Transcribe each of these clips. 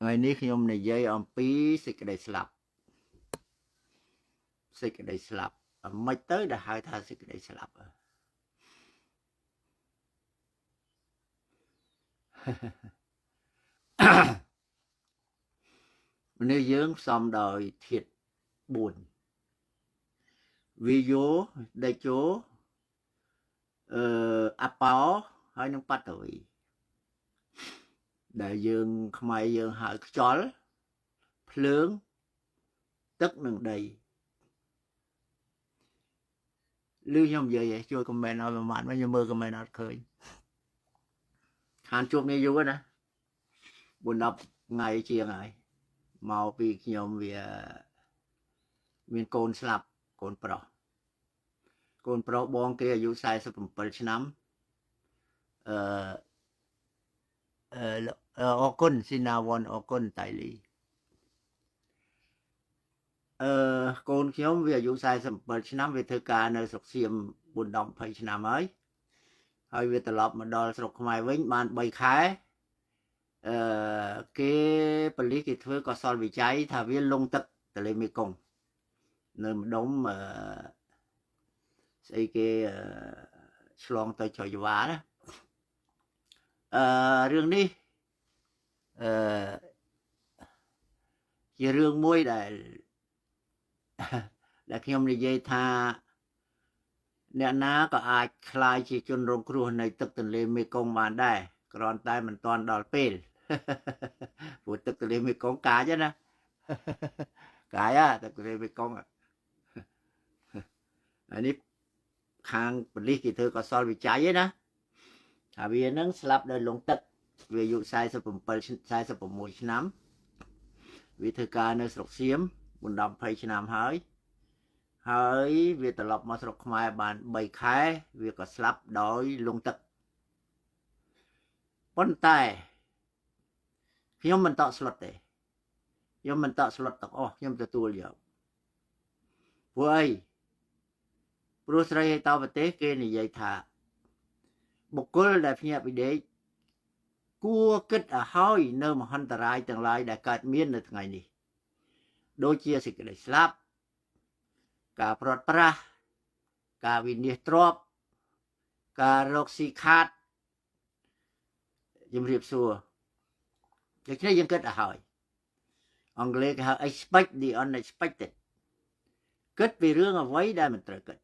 Ngày ní khi ông này dây ông pí xịt cái đầy slap mấy tới đã hai tha xịt cái đầy slap nếu dưỡng xong đời thiệt buồn vì dố đây chỗ áo hay nó bắt rồi đại dương không ai dương hại chó lớn tức nâng đầy lưu nhom vậy chui comment nói mà mấy như mơ comment nói khơi hàn chụp này vô nè buồn đọc ngày chia ngày màu vì nhom vì viên côn slap côn pro bong kia dụ sai sắp một năm ô côn xin nào vòn ô côn tại lý côn nhóm về dụ sai sắp một năm về thơ ca nơi sọc xiêm buồn động phải năm ấy hơi về tập lọc mà đo sọc mai vĩnh bạn bày khái cái bản lý kỹ thuật có son bị cháy thà viên lông tật từ lên mi cùng nơi mà đóng mà xây cái slong tới cho vá đó rương đi chỉ rương môi để khi ông đi dây tha nè ná có ai khai chỉ chôn rong cua này tức từ lên mi công mà đây còn tay mình toàn đòn pin phụ tức từ lên mi công cá chứ nè cái á tức từ lên mi công anh ấy hàng bản lý kỹ thuật có son bị cháy ấy nè vì nó slap đời lông tật vì dụ sai sập một năm vì thời ca nơi sọc xiêm buồn đầm phải năm hơi vì tập lọc mà sọc mai bàn bày khai vì có slap đói lông tật vấn tay khi mình tạo slot đấy nhưng mình tạo slot tao nhưng tôi tu liệu vui Bruce tao vật tế kia này vậy thà một cô đại phi bị đế cua kết ở hơi nơi mà hắn ta rai tương lai đại cát miên ở ngày này đôi chia sẻ cái slap cả prot pra cả vinistrop cả roxy card dùm riệp xua cái này dân kết ở hơi ông lê cái expect the unexpected kết vì rương ở váy đây mình trời kết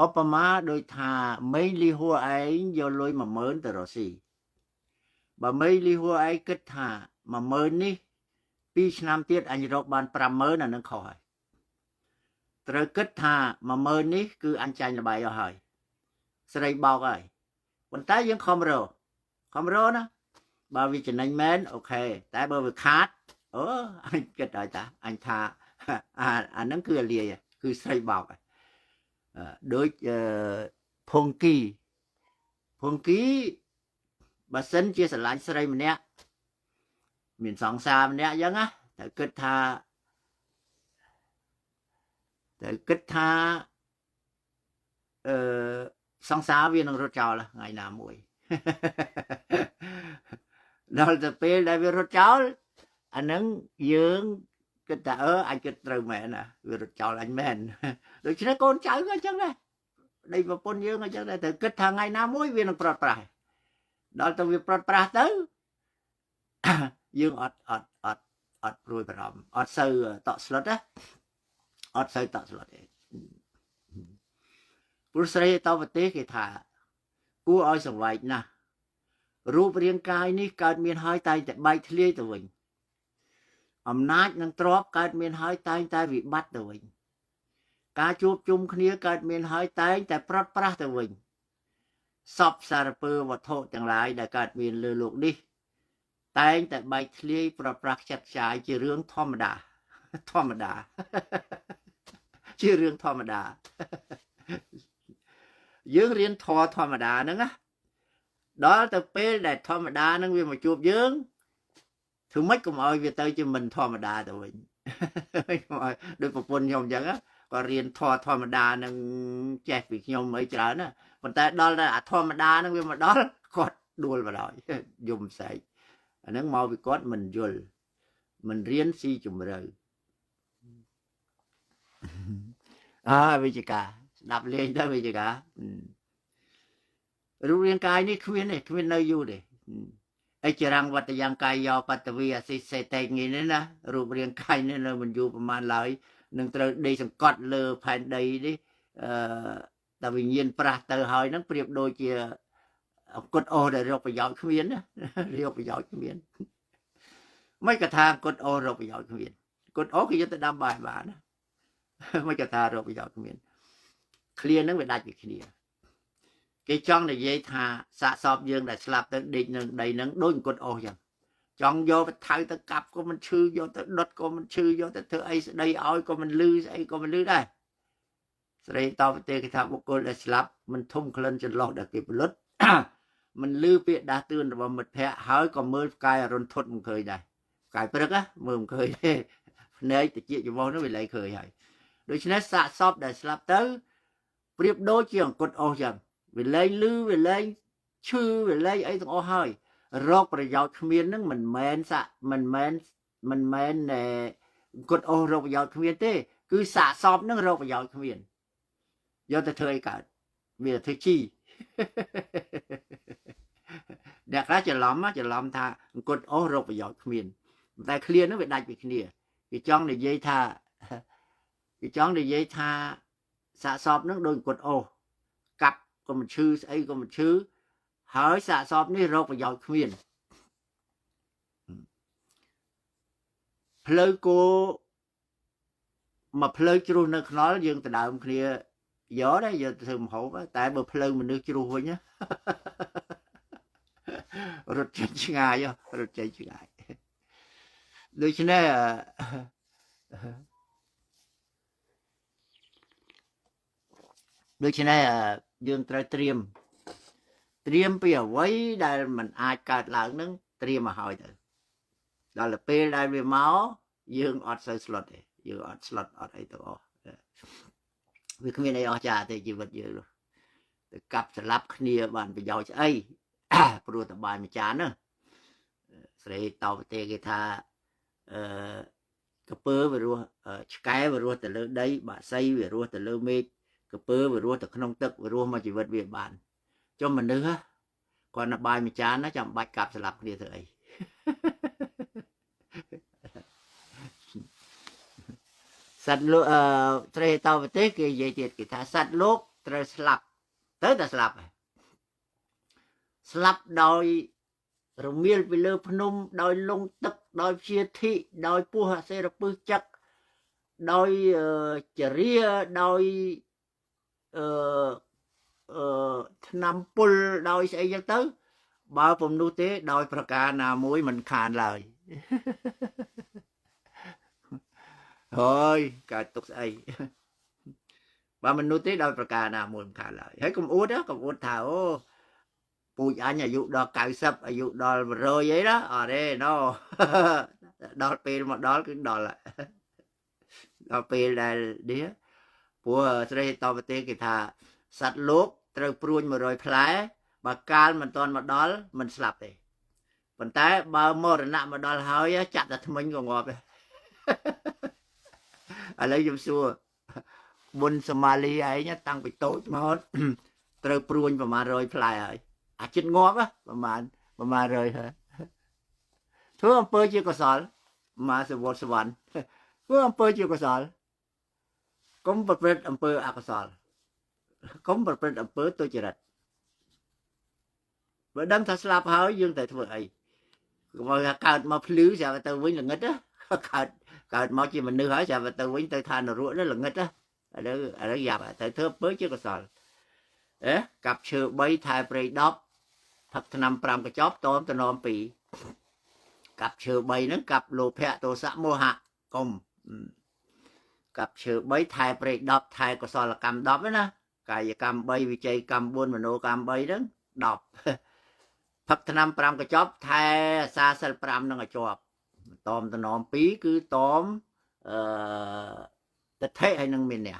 Obama đôi thà mấy li hua ấy do lối mà mớn từ Rossi và mấy li hua ấy kết thà mà mớn ní pi năm tiết anh rộp bàn pram mớn là nó khỏi từ kết thà mà mớn ní cứ anh chanh là bài ở hỏi sợi bao rồi còn tay vẫn không rồi đó bà vì chuyện anh mến ok tại bởi vì khát anh kết rồi ta anh thà anh nó cứ lìa cứ sợi bao rồi đối phong ký bà sinh chia sẻ lại sợi mình nè mình sòng xa mình nè giống á tại kết tha song xa viên rốt chào là ngày nào muội đó là pe đại viên rốt chào anh nâng dưỡng cái ta anh cái trời mẹ nè viên rốt chào là anh men rồi chứ con cháu cái chắc này đây mà con dưỡng cái chắc này từ kết thằng ngày nào muội viên nó prot prai đó từ viên prot prai tới dưỡng ọt rồi bầm ọt sơ tọt slot á ọt sơ tọt slot Bruce tao vật tế cái thả cú oi sòng vậy nèรูปเรียงกายนี้การเมียนหายตายแต่ใบทะเลตัวเองอำนาจนังตรอบการเมียนหายตายแต่วิบัติตัวเองการจูบจุ่มគ្នាการเมียนหายตายแต่ปลอดปราตัวเองสอบสารเปือวัตถุต่างหลายแต่การเมียนเลือลูกดิตายแต่ใบทะเลปลอดปราจัดฉายชื่อเรื่องธรรมดาชื่อเรื่องธรรมดาdưỡng riêngธรรมดานึงá đó từ pe đại thọ mà đa nó vì mà chụp dưỡng thứ mấy cũng ơi về tới cho mình thọ mà đa rồi đôi một quân nhom chẳng á còn riêng thọ mà đa nó chẹt việc nhom mấy chả nữa còn tại đó là thọ mà đa nó vì mà đó គាត់ដួលបណ្ដោយយំផ្សេងអាហ្នឹងមកពីគាត់មិនយល់មិនរៀនស៊ីជម្រៅវិជ្ជាការស្ដាប់លេងទៅវិជ្ជាការរូបរាងកាយនេះគ្មានទេគ្មាននៅយូរទេអិចរាំងវត្តយ៉ាងកាយយោបតវីអសិសេតេនេះណារូបរាងកាយនេះនៅមិនយូរប្រហែលឡើយនឹងត្រូវដេកសង្កត់លើផែនដីនេះតែវិញ្ញាណប្រាស់ទៅហើយហ្នឹងប្រៀបដូចជាអង្គត់អូដែលរកប្រយោជន៍គ្មានណារកប្រយោជន៍គ្មានមិនក៏ថាអង្គត់អូរកប្រយោជន៍គ្មានអង្គត់អូគឺយកទៅដាំបាយបានណាមិនក៏ថារកប្រយោជន៍គ្មានឃ្លាហ្នឹងវាដាច់ពីគ្នាគេចង់និយាយថាសាកសពយើងដែលស្លាប់ទៅដេកនឹងដីហ្នឹងដូចអង្គត់អូចឹងចង់យកទៅថៅទៅកាប់ក៏មិនឈឺយកទៅដុតក៏មិនឈឺយកទៅធ្វើអីស្ដីឲ្យក៏មិនលឺស្អីក៏មិនលឺដែរស្រីតបទេគេថាបុគ្គលដែលស្លាប់មិនធំក្លិនចន្លោះដល់គេពលុតមិនលឺពាក្យដាស់តឿនរបស់មិត្តភ័ក្តិហើយក៏មើលផ្កាយអរុនធត់មិនឃើញដែរផ្កាយព្រឹកមើលមិនឃើញទេភ្នែកតិចច្បោះនោះវាលែងឃើញហើយដូច្នេះសាកសពដែលស្លាប់ទៅប្រៀបដូចជាអង្គត់អស់ចឹងវាលែងលឺវាលែងឈឺវាលែងអីទាំងអស់ហើយរកប្រយោជន៍គ្មានហ្នឹងមិនមែនអង្គត់អស់រកប្រយោជន៍គ្មានទេគឺសាកសពហ្នឹងរកប្រយោជន៍គ្មានយកទៅធ្វើអីកើតវាធ្វើជីអ្នកខ្លះច្រឡំថាអង្គត់អស់រកប្រយោជន៍គ្មានតែឃ្លាហ្នឹងវាដាច់ពីគ្នាគេចង់និយាយថាសាកសពហ្នឹងដូចអង្គត់អស់កាប់ក៏មិនឈឺស្អីក៏មិនឈឺហើយសាកសពនេះរកប្រយោជន៍គ្មានផ្លូវគោមកផ្លូវជ្រុះនៅខ្នល់យើងទៅដើមគ្នាយកដែរយកទៅធ្វើម្ហូបតែបើផ្លូវមនុស្សជ្រុះវិញរត់ចេញឆ្ងាយដូច្នេះយើងត្រូវត្រៀមពីអ្វីដែលมันអាចកើតឡើងនឹងត្រៀមមកហើយទៅដល់ទៅពេលដែលវាមកយើងអត់សូវស្លុតទេយើងអត់ស្លុតអត់អីទៅអស់វាគ្មានអីអស្ចារ្យទេជីវិតយើងទៅកាប់ស្លាប់គ្នាបានប្រយោជន៍ស្អីព្រោះតបាយមួយចានណាស្រីតបទេគេថាកពើវារស់ឆ្កែវារស់ទៅលើដីបាក់សីវារស់ទៅលើមេឃកពើវារស់ទៅក្នុងទឹកវារស់មកជីវិតវាបានចុះមនុស្សគាត់នៅបាយមួយចានណាចាំបាច់កាប់ស្លាប់គ្នាធ្វើអីសត្វលោកត្រេតប្រទេសគេនិយាយទៀតគេថាសត្វលោកត្រូវស្លាប់ទៅតែស្លាប់ដោយរមៀលពីលើភ្នំដោយលងទឹកដោយព្យាធិដោយពោះអសេរពឹសចឹកដោយចរិយាដោយឆ្នាំពុលដោយស្អីចឹងទៅបើពុំនោះទេដោយប្រការណាមួយមិនខានឡើយហើយកើតទុកស្អីបើមនុស្សទេដោយប្រការណាមួយមិនខានឡើយហើយកុំអួតថាអូពូជអញអាយុដល់90អាយុដល់100អីណាអត់ទេណូដល់ពេលមកដល់គឺដល់ពេលដែលនេះព្រោះស្រីតបទេគេថាសត្វលោកត្រូវព្រួញ100ផ្លែបើកាលមិនទាន់មកដល់មិនស្លាប់ទេប៉ុន្តែបើមរណៈមកដល់ហើយចាក់តែថ្មិញក៏ងាប់ដែរឥឡូវខ្ញុំសួរមុនសមាលីឯងតាំងពីតូចមកត្រូវព្រួញប្រហែល100ផ្លែហើយអាចិត្តងាប់ប្រហែល100ហើយធ្វើអំពើជាកុសលមកសវត្តសវណ្ណធ្វើអំពើជាកុសលកុំប្រព្រឹត្តអំពើអកុសលកុំប្រព្រឹត្តអំពើទុច្ចរិតបើដឹងថាស្លាប់ហើយយើងតែធ្វើអីកុំឲ្យកើតមកភ្លឺស្រាប់ទៅវិញល្ងិតកើតមកជាមនុស្សហើយស្រាប់ទៅវិញទៅថានរកនេះល្ងិតឥឡូវយ៉ាប់ទៅធ្វើអំពើជាកុសលកាប់ឈើ3ថែព្រៃ10ផឹកថ្នាំ5កញ្ចប់តមតំណ2កាប់ឈើ3ហ្នឹងកាប់លោភៈទោសៈមោហៈកុំកាប់ឈើ3ថែព្រៃ10ថែកុសលកម្ម10ណាកាយកម្ម3វិច័យកម្ម4មโนកម្ម3ហ្នឹង10ផឹកថ្នាំ5កញ្ចប់ថែសាសិល5ហ្នឹងឲ្យជាប់តមតំណ2គឺតមទិដ្ឋិហើយនឹងមាននេះ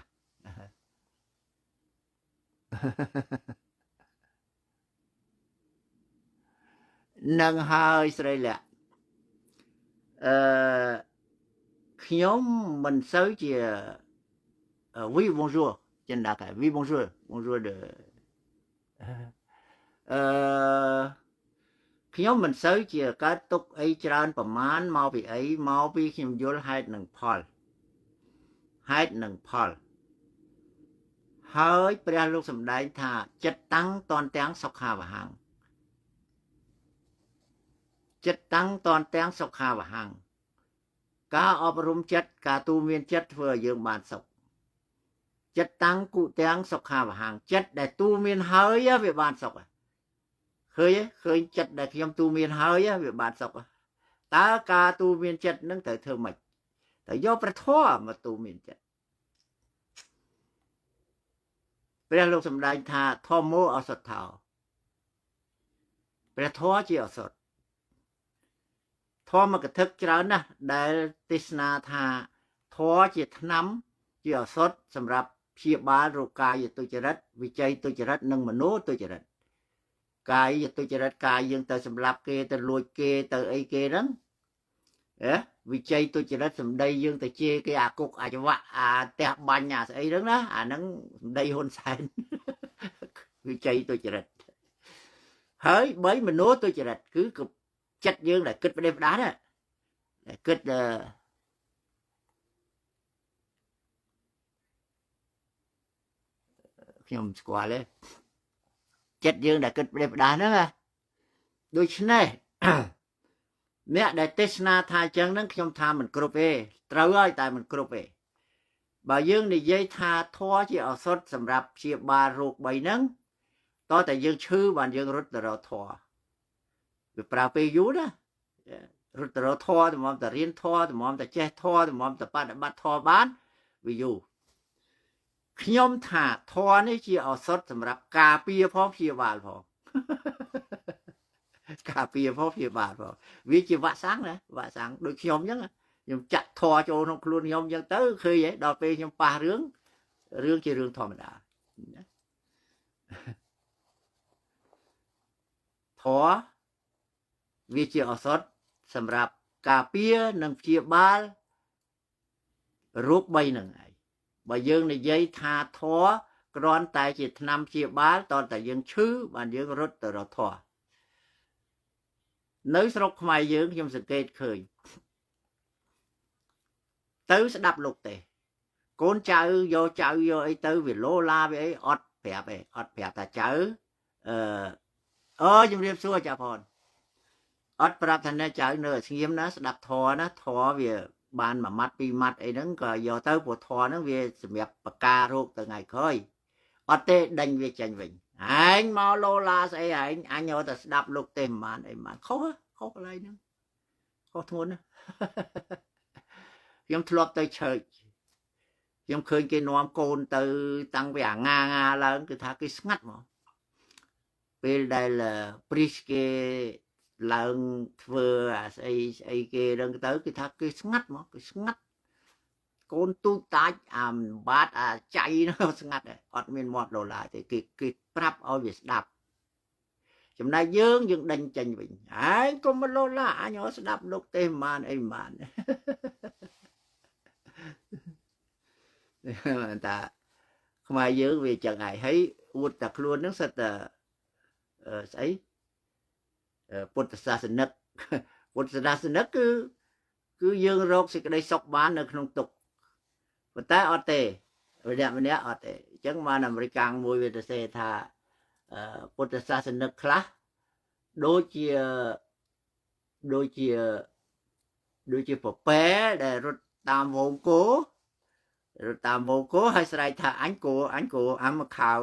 nâng hơi sợi lẹ nhóm mình sớm chỉ oui bonjour trên đặc cái oui bonjour bonjour de ខ្ញុំមិនសូវជាកើតទុកអីច្រើនប្រមាណមកពីអីមកពីខ្ញុំយល់ហេតុនិងផលហើយព្រះលោកសម្ដែងថាចិត្តតាំងតនទាំងសុខាវហੰចិត្តតាំងតនទាំងសុខាវហੰការអប់រំចិត្តការទូមានចិត្តធ្វើឲ្យយើងបានសុខចិត្តតាំងគុទាំងសុខាវហੰចិត្តដែលទូមានហើយវាបានសុខឃើញចិត្តដែលខ្ញុំទូមានហើយវាបានសុខតើការទូមានចិត្តនឹងត្រូវធ្វើម៉េចតែយកប្រធមមកទូមានចិត្តព្រះលោកសម្ដែងថាធម្មោអសថោព្រះធម៌ជាអសថធម៌មកកថាច្រើនណាស់ដែលទេសនាថាធម៌ជាថ្នាំជាអសថសម្រាប់ព្យាបាលរោគកាយទុច្ចរិតវិច័យទុច្ចរិតនិងមโนទុច្ចរិតកាយទុច្ចរិតកាយយើងទៅសម្លាប់គេទៅលួចគេទៅអីគេហ្នឹងវិច័យទុច្ចរិតសម្ដីយើងទៅជេរគេអាគុកអាចវៈអាផ្ទះបាញ់អាស្អីហ្នឹងណាអាហ្នឹងសម្ដីហ៊ុនសែនវិច័យទុច្ចរិតហើយបីមโนទុច្ចរិតគឺចិត្តយើងដែលគិតផ្ដេសផ្ដាសណាគិតខ្ញុំស្គាល់ទេចិត្តយើងដែលគិតផ្ដេសផ្ដាសហ្នឹងដូច្នេះអ្នកដែលទេសនាថាអញ្ចឹងហ្នឹងខ្ញុំថាមិនគ្រប់ទេត្រូវហើយតែមិនគ្រប់ទេបើយើងនិយាយថាធម៌ជាឱសថសម្រាប់ព្យាបាលរោគ3ហ្នឹងតើតែយើងឈឺបានយើងរត់ទៅរកធម៌វាប្រើពេលយូរណារត់ទៅរកធម៌តម្រាំតែរៀនធម៌តម្រាំតែចេះធម៌តម្រាំតែបដិបត្តិធម៌បានវាយូរខ្ញុំថាធម៌នេះជាឱសថសម្រាប់ការពារផងព្យាបាលផងការពារផងព្យាបាលផងវាជាវ៉ាក់សាំងណាវ៉ាក់សាំងដូចខ្ញុំអញ្ចឹងខ្ញុំចាក់ធម៌ចូលក្នុងខ្លួនខ្ញុំអញ្ចឹងទៅឃើញហ៎ដល់ពេលខ្ញុំប៉ះរឿងជារឿងធម្មតាធម៌វាជាឱសថសម្រាប់ការពារនិងព្យាបាលរោគ3ហ្នឹងឯងបើយើងនិយាយថាធម៌គ្រាន់តែជាថ្នាំព្យាបាលតើតែយើងឈឺបានយើងរត់ទៅរកធម៌នៅស្រុកខ្មែរយើងខ្ញុំសង្កេតឃើញទៅស្ដាប់លោកទេកូនចៅយកអីទៅវាលោឡាវាអីអត់ប្រាប់ទេអត់ប្រាប់ថាចៅជំរាបសួរចាផនអត់ប្រាប់ថាអ្នកចៅនៅស្ងៀមណាស្ដាប់ធម៌ណាធម៌វាបានមួយម៉ាត់ពីរម៉ាត់អីហ្នឹងក៏យកទៅព្រោះធម៌ហ្នឹងវាសម្រាប់បការរោគទៅថ្ងៃក្រោយអត់ទេដេញវាចេញវិញឯងមកលោឡាស្អីឯងអញយកតែស្ដាប់លោកទេមិនបានអីបានខុសកន្លែងហ្នឹងខុសធ្ងន់ណាខ្ញុំធ្លាប់ទៅឆើចខ្ញុំឃើញគេនាំកូនទៅតាំងពីអាងាឡើងគឺថាគេស្ងាត់មកពេលដែលព្រីសគេឡើងធ្វើអាស្អីគេដឹងទៅគេថាគេស្ងាត់មកគេស្ងាត់កូនទូចតាច់អាបាតអាចៃនោះស្ងាត់អត់មានមាត់ដុល្លារទេគេប្រាប់ឲ្យវាស្ដាប់ចំណែកយើងដេញចេញវិញហើយកុំមកលោឡាអញឲ្យស្ដាប់លោកទេមិនបានអីមិនបានតាខ្មែរយើងវាចឹងហើយអួតតែខ្លួនហ្នឹងសិតតែស្អីពុទ្ធសាសនិកគឺយើងរកសេចក្តីសុខបាននៅក្នុងទុក្ខប៉ុន្តែអត់ទេម្នាក់អត់ទេអញ្ចឹងបានអាមេរិកាំងមួយវាទៅសេថាពុទ្ធសាសនិកខ្លះដូចជាពពែដែលរត់តាមវងគោហើយស្រែកថាអញគោអាមខាវ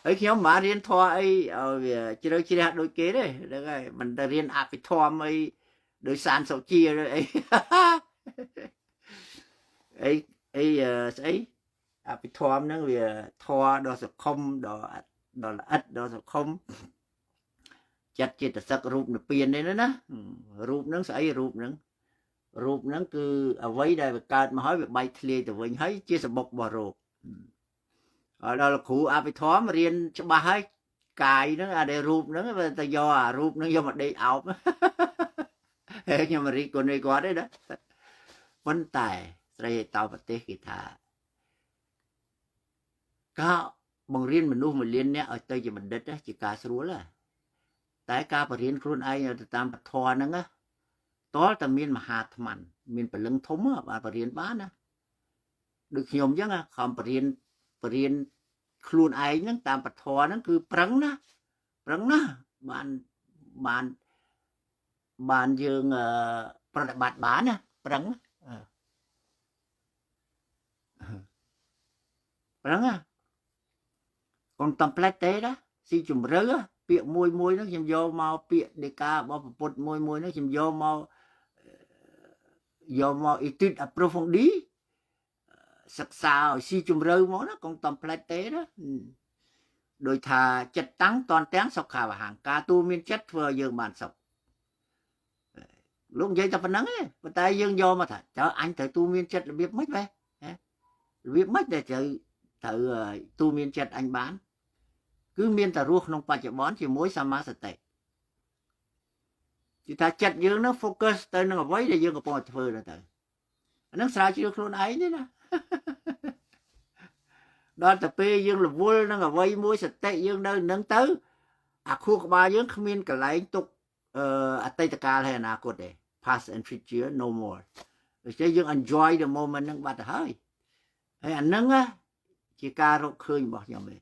ហើយខ្ញុំមិនបានរៀនធម៌អីឲ្យវាជ្រៅជ្រះដូចគេទេហ្នឹងហើយមិនទៅរៀនអភិធម្មអីដោយសានសុជាអីស្អីអភិធម្មហ្នឹងវាធម៌ដ៏សុខុមដ៏ល្អិតដ៏សុខុមចិត្តចេតសិករូបនិព្វាននេះណារូបហ្នឹងស្អីរូបហ្នឹងគឺអ្វីដែលវាកើតមកហើយវាបែកធ្លាយទៅវិញហើយជាសបុករបស់រោគ ở đó là cụ à bị thóm riêng cho ba hết cài nó à để rụp nó ta do à rụp nó do mà đi ảo nhưng mà riêng con này có đấy đó vấn tài đây tao bật tê kỳ thà có bằng riêng mình nuôi mình liên nhé ở tây thì mình đất á chỉ cá sấu là tại cá bờ riêng khuôn ai ở tam bạch thò nữa á tối ta miên mà hạt mặn miên bờ lưng thúng á bờ riêng bán á được nhom chứ á không bờ riêng khuôn ai nó tam bạch thò nó cứ prắng đó bạn bạn dương bạn bán á prắng prắng á còn tầm plét tế đó si chùm rớ á bịa môi nó chìm vô mau bịa để ca bao bột môi nó chìm vô mau ít approfondí sắc sao si chùm rớ mó nó còn tầm plét tế đó đôi thà chất tăng toàn tén sọc khả và hàng ca tu miên chất vừa dương bàn sọc lúc vậy ta phải nắng ấy mà tay dương vô mà thật cho anh thử tu miên chất là biết mất về biết mất để thử tu miên chất anh bán cứ miên ta ruột nông bạch bón chỉ mối sama sate chỉ ta chặt dương nó focus tới nó với để dương có bỏ phơi rồi tới nó sao chỉ được luôn ấy thế nè đó tập pe dương là vui nó với mối sate dương đâu nâng tới à khu của ba dương không miên cả lại tục tây ta hay là cột để past and future no more rồi dương enjoy the moment nâng bạch hơi hay anh nâng á chỉ ca rồi khơi bỏ nhau mình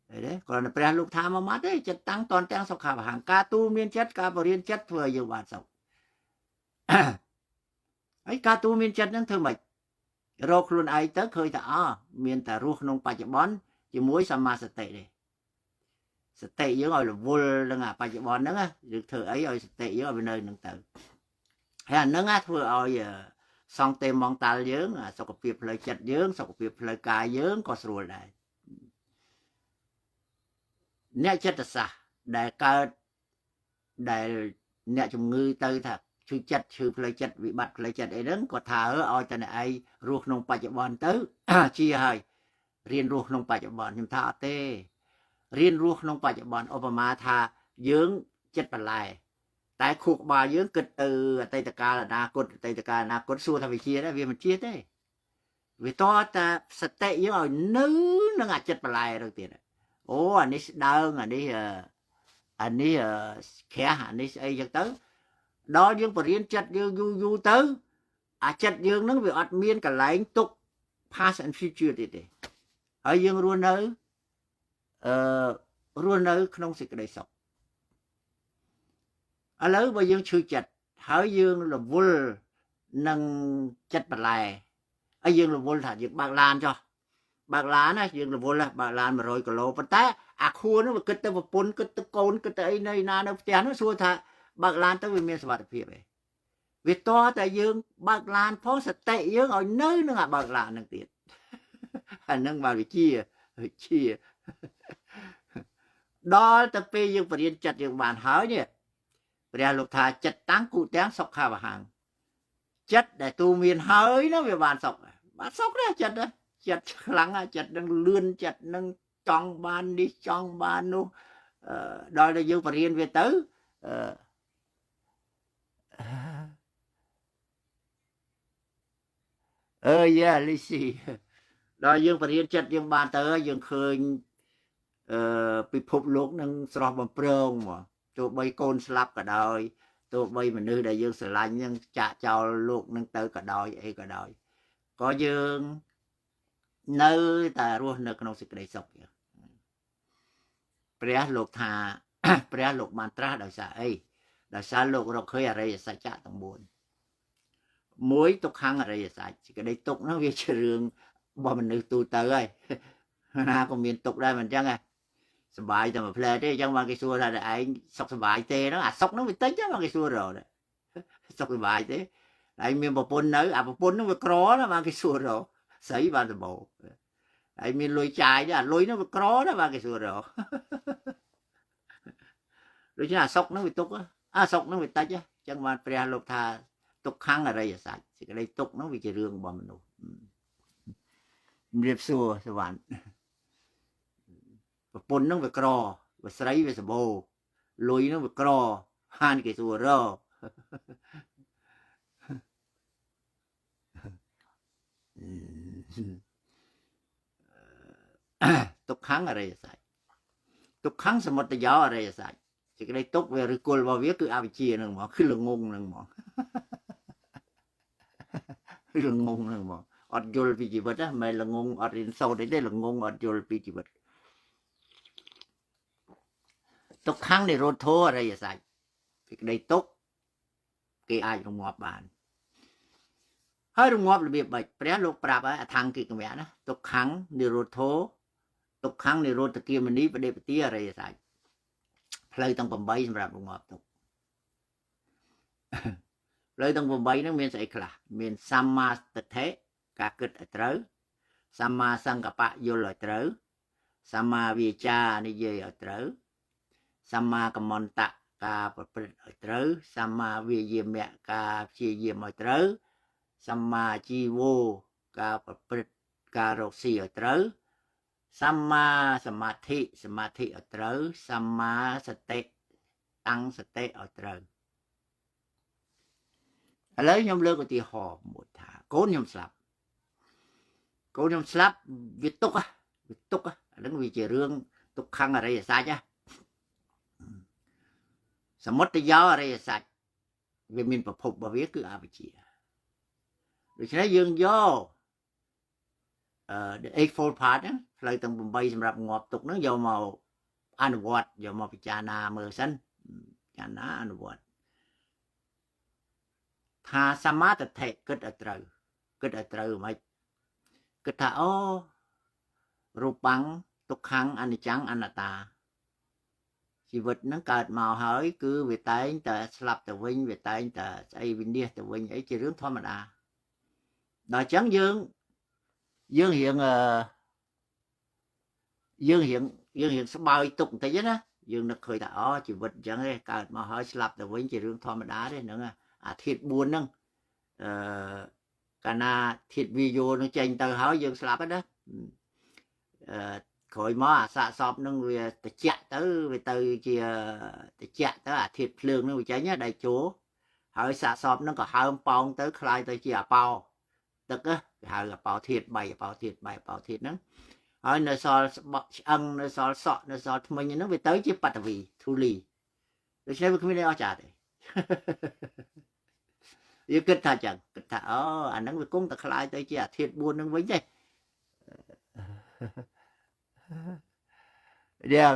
đấy còn là pre lúc tham mà mắt đấy chất tăng toàn tăng sọc khả hàng ca tu miên chất ca bờ riêng chất vừa nhiều bạn sọc ấy ca tu miên chất nó thương mệt rồi luôn ai tới khơi ta miên ta ruột nông bạch bón chỉ muối sama sate đây sate với gọi là vô là ngà bạch bón đó được thử ấy rồi sate với ở bên nơi nâng tự hay là nó vừa rồi xong tem mong ta dướng sọc cặp việc lời chất dướng sọc cặp việc lời cài dướng có rồi này nè chất là sao để cơ để nè chung ngư tư thật chư chất chư lời chất bị bạch lời chất ấy đứng có thở oi ta này ruột nông bạch bón tới chia hơi riêng ruột nông bạch bón nhưng thà tê riêng ruột nông bạch bón Obama thà dướng chất bạch lại tại khu bà dướng kịch từ tây tây ca là na cốt xua thay vì chia đó vì mình chia thế vì to ta sate với rồi nữ nó ngặt chất bạch lại đầu tiên ô anh ấy đơn anh ấy khẽ anh ấy ấy cho tới đó dương bờ riêng chất dương du tới chất dương nó bị ọt miên cả lại tục past and future thì ở dương luôn ở không sự cái sọc ở lớn bây dương chưa chặt hỏi dương là vô nâng chất bật lại ở dương là vô thả dương bạc lan cho bạc lá này dương là vô là bạc lan mà rồi cả lô bắt té khu nó mà kết tới một pôn kết tới côn kết tới nơi na nó chén nó xua thà bạc lan tới về miền sạt phía về việc to tại dương bạc lan phó sạch tệ dương ở nơi nó ngả bạc lan năng tiền anh nâng vào chia đó tập pe dương phải điên chặt dương bàn hỏi nhỉ bây lục thà chặt táng cụ táng sọc khà và hàng chất để tu miền hơi nó về bàn sọc đó chặt lắng chặt đang lươn chặt đang trong ban đi trong ban luôn đó là dương phải điên về tới yeah lý sĩ đó dương phải điên chặt dương bàn tới dương khơi bị phục lúc nâng sọp bằng prong mà tụi bay côn slap cả đời tụi bay mình đưa đại dương sờ lạnh nhưng chả cho lúc nâng tới cả đời ấy cả đời có dương nơi ta luôn nơi con sự đầy sọc pre lục thà pre lục mantra đời xa ấy đời xa lục rồi khơi ở đây xa chả tầng buồn muối tục hăng ở đây xa chỉ cái đây tục nó về trường bọn mình được tu tới ơi na còn miền tục đây mình chăng àสบายแต่มาเพลย์ได้ยังมากี่ซัวอะไรไอ้สกสบายเต้นะสกน้องไปเต้ยังมากี่ซัวrồi đấyสกสบายเต้ไอ้เมียบปนnữaบปนnóไปครอนะมากี่ซัวrồi sấy ba từ bộไอ้เมียลอยชายđó lอยnóไปครอนะมากี่ซัวrồi rồi chứ là sốc nó bị tục á sốc nó bị tách á chẳng mà pre lục thà tục khăng ở đây là sạch thì cái đây tục nó bị chỉ riêng bọn mình đủ riệp xua các bạn ប្រពន្ធនឹងវាក្រវាស្រីវាសម្បូរលុយនឹងវាក្រហានគេសួររទុកខាងអរិយសច្ចទុកខាងសមុទយោអរិយសច្ចសេចក្តីទុកវាឬគល់របស់វាគឺអវិជ្ជានឹងហ្មងគឺល្ងងនឹងហ្មងគឺល្ងងនឹងហ្មងអត់យល់ពីជីវិតណាមិនល្ងងអត់រៀនសូត្រអីទេល្ងងអត់យល់ពីជីវិតទុកខាងនិរោធោអរិយសច្ចសេចក្តីទុកគេអាចរងាប់បានហើយរងាប់របៀបបាច់ព្រះលោកប្រាប់ហើយអថង្គិកវៈណាទុកខាងនិរោធោទុកខាងនិរោធគាមនីបដិបទាអរិយសច្ចផ្លូវទាំង8សម្រាប់រងាប់ទុកផ្លូវទាំង8ហ្នឹងមានស្អីខ្លះមានសម្មាទិដ្ឋិការគិតឲ្យត្រូវសម្មាសង្កប្បយល់ឲ្យត្រូវសម្មាវាចានិយាយឲ្យត្រូវសម្មាកម្មន្តៈការប្រព្រឹត្តឲ្យត្រូវសម្មាវាយាមៈការព្យាយាមឲ្យត្រូវសម្មាជីវោការប្រព្រឹត្តការរកស៊ីឲ្យត្រូវសម្មាសមាធិសមាធិឲ្យត្រូវសម្មាសតិតាំងសតិឲ្យត្រូវឥឡូវខ្ញុំលើកឧទាហរណ៍មួយថាកូនខ្ញុំស្លាប់វាទុកអាហ្នឹងវាជារឿងទុកខੰអរិយសច្ចសមុទយោអរិយសច្ចវាមានប្រភពរបស់វាគឺអវិជ្ជាដូច្នេះយើងយកthe eightfold path ហ្នឹងផ្លូវទាំង8សម្រាប់ងាប់ទុកហ្នឹងយកមកអនុវត្តយកមកពិចារណាមើលសិនពិចារណាអនុវត្តថាសមាទិដ្ឋិគិតឲ្យត្រូវមិនគិតថាអូរូបាំងទុក្ខំអនិច្ចំអនត្តាជីវិតហ្នឹងកើតមកហើយគឺវាតែងតែស្លាប់ទៅវិញវាតែងតែស្អីវិនិច្ឆ័យទៅវិញអីជារឿងធម្មតាដល់អញ្ចឹងយើងរៀងស្បើយទុកបន្តិចណាយើងនឹកឃើញថាអូជីវិតអញ្ចឹងឯងកើតមកហើយស្លាប់ទៅវិញជារឿងធម្មតាទេហ្នឹងអាធាតុ4ហ្នឹងកាលណាធាតុវាយោនឹងចេញទៅហើយយើងស្លាប់ហ្នឹងណាក្រោយមកអាសាកសពនឹងវាត្រជាក់ទៅវាទៅជាត្រជាក់ទៅអាធាតុភ្លើងនឹងវាចេញដៃជោហើយសាកសពនឹងក៏ហើមប៉ោងទៅคล้ายទៅជាអបោទឹកគេហៅអបោធាតុ3អបោធាតុហ្នឹងហើយនៅសល់ស្បក់ឆ្អឹងនៅសល់សក់នៅសល់ធ្មេញហ្នឹងវាទៅជាបត្តវីធូលីដូច្នេះវាគ្មានអីអស្ចារ្យទេយើងគិតថាចឹងគិតថាអូអាហ្នឹងវាគង់តែคล้ายទៅជាអាធាតុ4ហ្នឹងវិញទេ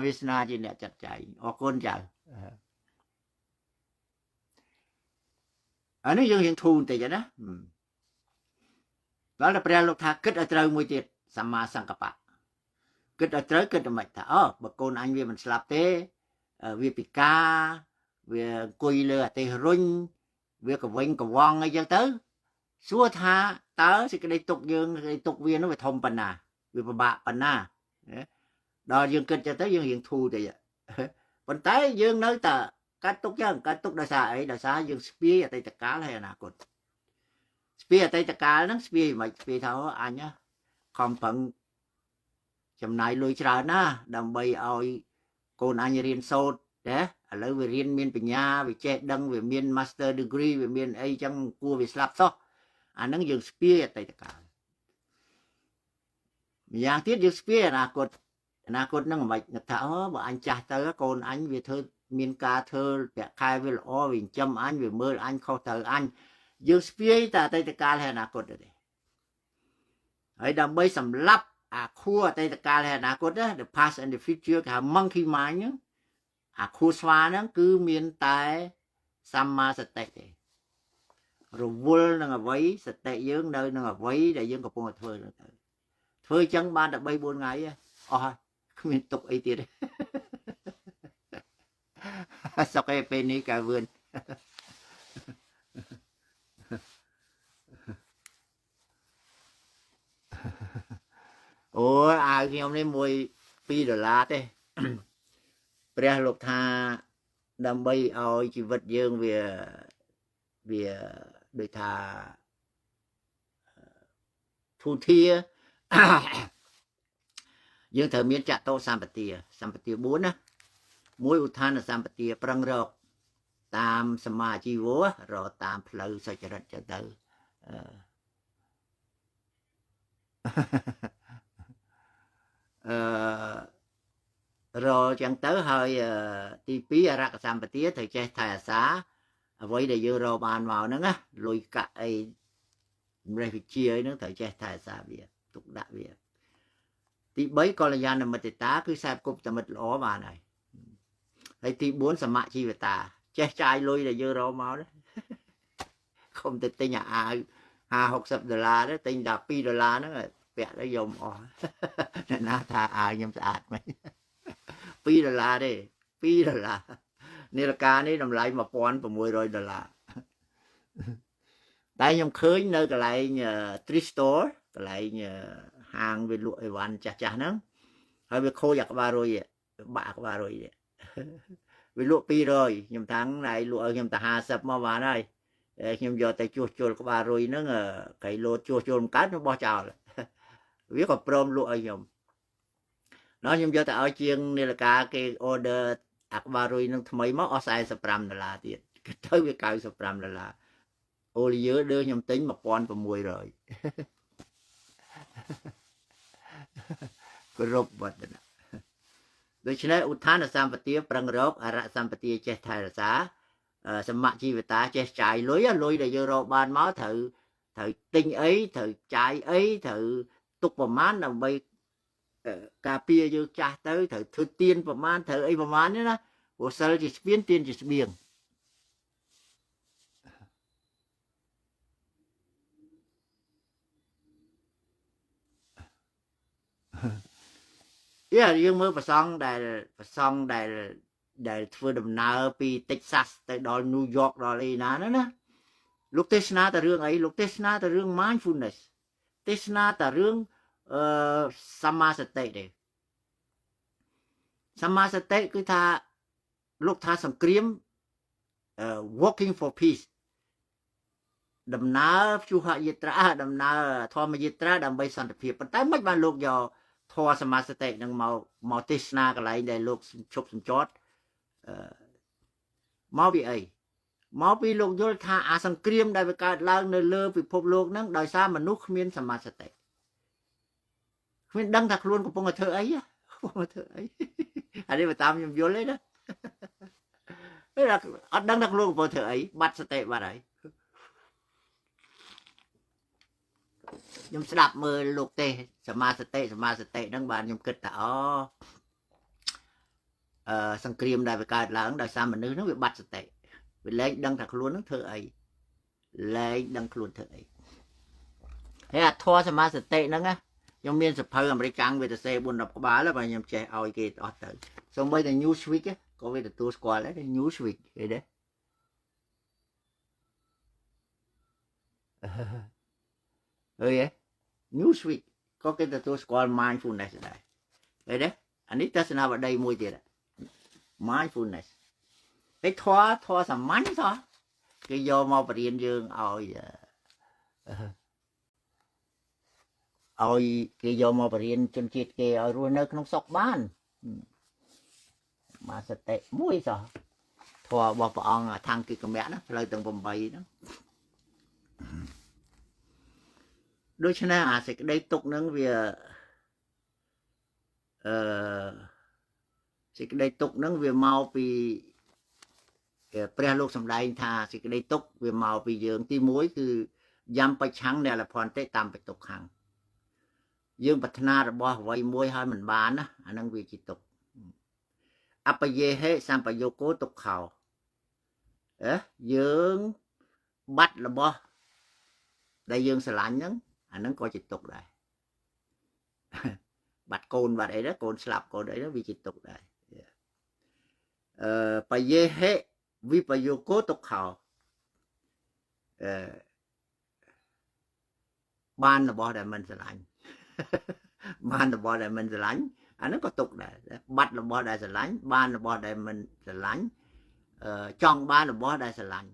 វាសនាជាអ្នកចាត់ចែងអរគុណចៅអានេះយើងរៀងធូរបន្តិចណាដល់តែព្រះលោកថាគិតឲ្យត្រូវមួយទៀតសម្មាសង្កប្បៈគិតឲ្យត្រូវគិតតែមិនថាអូបើកូនអញវាមិនស្លាប់ទេវាពិការវាអង្គុយលើអទេសរុញវាកវែងកវងអីចឹងទៅសួរថាតើសេចក្តីទុកយើងសេចក្តីទុកវានោះវាធំប៉ុណ្ណាវាពិបាកប៉ុណ្ណាដល់យើងគិតចឹងទៅយើងរៀងធូរតិចប៉ុន្តែយើងនៅតែកាត់ទុកចឹងកាត់ទុកដោយសារអីដោយសារយើងស្ពាយអតីតកាលហើយអនាគតស្ពាយអតីតកាលហ្នឹងស្ពាយមិនស្ពាយថាអញខំប្រឹងចំណាយលុយច្រើនណាដើម្បីឲ្យកូនអញរៀនសូត្រណាឥឡូវវារៀនមានបញ្ញាវាចេះដឹងវាមាន Master Degree វាមានអីចឹងគួរវាស្លាប់សោះអាហ្នឹងយើងស្ពាយអតីតកាលម្យ៉ាងទៀតយើងស្ពាយអនាគតហ្នឹងមិននឹកថាអូបើអញចាស់ទៅកូនអញវាធ្វើមានការធ្វើប្រាក់ខែវាល្អវាចិញ្ចឹមអញវាមើលអញខុសត្រូវអញយើងស្ពាយតែអតីតកាលហើយអនាគតទេហើយដើម្បីសម្លាប់អាខួរអតីតកាលហើយអនាគត the past and the future គេហៅ monkey mind ហ្នឹងអាខួរស្វាហ្នឹងគឺមានតែសម្មាសតិទេរវល់នឹងអ្វីសតិយើងនៅនឹងអ្វីដែលយើងកំពុងតែធ្វើហ្នឹងទៅធ្វើអញ្ចឹងបានតែ 3-4 ថ្ងៃអស់ហើយគ្មានទុកអីទៀតសុខឯពេលនេះកាវឿនអូយអាវខ្ញុំនេះ$2ទេព្រះលោកថាដើម្បីឲ្យជីវិតយើងវាដូចថាធូធា យើងត្រូវមានចតោសម្បទា4ណាមួយឧទ្ធានសម្បទាប្រឹងរកតាមសមាជីវៈរកតាមផ្លូវសុចរិតទៅរកចឹងទៅហើយទី2អរកសម្បទាត្រូវចេះថែអាសាអ្វីដែលយើងរកបានមកហ្នឹងណាលុយកាក់អីម្លេះវិជាអីហ្នឹងត្រូវចេះថែអាសាវាទុកដាក់វាទី3កល្យាណមិត្តតាគឺខ្សែគប់តែមិត្តល្អបានហើយទី4សមជីវតាចេះចាយលុយដែលយើងរកមកណាខំទៅទិញអាវ50-60 ដុល្លារទៅទិញតែ2 ដុល្លារហ្នឹងពាក់ទៅយកអស់អ្នកណាថាអាវខ្ញុំស្អាតមែន2 ដុល្លារទេ2 ដុល្លារនាឡិកានេះតម្លៃ$1,600តែខ្ញុំឃើញនៅកន្លែង thrift store កន្លែងហាងវាលក់អីវ៉ាន់ចាស់ហ្នឹងហើយវាខូចអាក្បាលរុយបាក់អាក្បាលរុយវាលក់200ខ្ញុំតាំងណៃលក់ឲ្យខ្ញុំតែ50មកបានហើយខ្ញុំយកតែជួសជុលក្បាលរុយហ្នឹងកៃលោតជួសជុលមិនកើតខ្ញុំបោះចោលវាក៏ព្រមលក់ឲ្យខ្ញុំដល់ខ្ញុំយកទៅឲ្យជាងនាឡិកាគេ order អាក្បាលរុយនឹងថ្មីមកអស់$45ទៀតទៅវា$95អូលីយើដើខ្ញុំទិញ$1,600គ្រប់វត្តណាដូច្នេះឧទ្ធានសម្បទាប្រឹងរកអរសម្បទាចេះថែរក្សាសមជីវតាចេះចាយលុយដែលយើងរកបានមកត្រូវទិញអីត្រូវចាយអីត្រូវទុកប្រមាណដើម្បីការពារយើងចាស់ទៅត្រូវធ្វើទៀនប្រមាណត្រូវអីប្រមាណនេះណាព្រោះសិលជាស្ពានទៀនជាស្បៀងយើងមើលប្រសងដែលធ្វើដំណើរពី Texas ទៅដល់ New York ដល់អីណាណាលោកទេសនាតែរឿងអីលោកទេសនាតែរឿង mindfulness ទេសនាតែរឿងសម្មាសតិទេសម្មាសតិគឺថាលោកថាសង្គ្រាមwalking for peace ដំណើរព្យុហយាត្រាដំណើរធម្មយាត្រាដើម្បីសន្តិភាពប៉ុន្តែមិនបានលោកយកធម៌សមាសតិនឹងមកទេសនាកន្លែងដែលលោកឈប់សម្ចតមកពីអីមកពីលោកយល់ថាអាសង្គ្រាមដែលវាកើតឡើងនៅលើពិភពលោកហ្នឹងដោយសារមនុស្សគ្មានសមាសតិគ្មានដឹងថាខ្លួនកំពុងតែធ្វើអីអានេះបើតាមខ្ញុំយល់ទេណាអត់ដឹងថាខ្លួនកំពុងធ្វើអីបាត់សតិបាត់ហើយខ្ញុំស្ដាប់មើលលោកទេសមាសតិហ្នឹងបានខ្ញុំគិតថាសង្គ្រាមដែលវាកើតឡើងដោយសារមនុស្សហ្នឹងវាបាត់សតិវាលែងដឹងថាខ្លួនហ្នឹងធ្វើអីលែងដឹងខ្លួនធ្វើអីហើយអាធម៌សមាសតិហ្នឹងណាខ្ញុំមានសភៅអាមេរិកកាំងវាទៅសេ4-10ក្បាលហើយបើខ្ញុំចេះឲ្យគេអស់ទៅសូម្បីតែ Newsweek ក៏វាទទួលស្គាល់ដែរ Newsweek ឃើញទេអើយ Newsweek ក៏គេទទួលស្គាល់ mindfulness ដែរឃើញទេអានេះទស្សនវិស័យមួយទៀត mindfulness ឯធម៌សាមញ្ញសោះគេយកមកបរៀនយើងឲ្យគេយកមកបរៀនជនជាតិគេឲ្យរស់នៅក្នុងសុខបានមកសតិមួយសោះធម៌របស់ព្រះអង្គថង្គិកមៈណាផ្លូវទាំង8ហ្នឹងដូច្នេះអាសេចក្តីទុកហ្នឹងវាសេចក្តីទុកហ្នឹងវាមកពីព្រះលោកសម្ដែងថាសេចក្តីទុកវាមកពីយើងទី1គឺយ៉ាំបច្ឆੰអ្នកលភន្តិតាមបទុកខាងយើងប្រាថ្នារបស់អ្វីមួយហើយមិនបានណាអាហ្នឹងវាជាទុកអបយេហេសម្បយោគោទុក្ខោយើងបាត់របស់ដែលយើងស្រឡាញ់ហ្នឹងអាហ្នឹងក៏ជាទុកដែរបាត់កូនបាត់អីដែរកូនស្លាប់កូនអីហ្នឹងវាជាទុកដែរបយេហេវិបយោគោទុក្ខោបានរបស់ដែលមិនស្រឡាញ់បានរបស់ដែលមិនស្រឡាញ់អាហ្នឹងក៏ទុកដែរបាត់របស់ដែលស្រឡាញ់បានរបស់ដែលមិនស្រឡាញ់ចង់បានរបស់ដែលស្រឡាញ់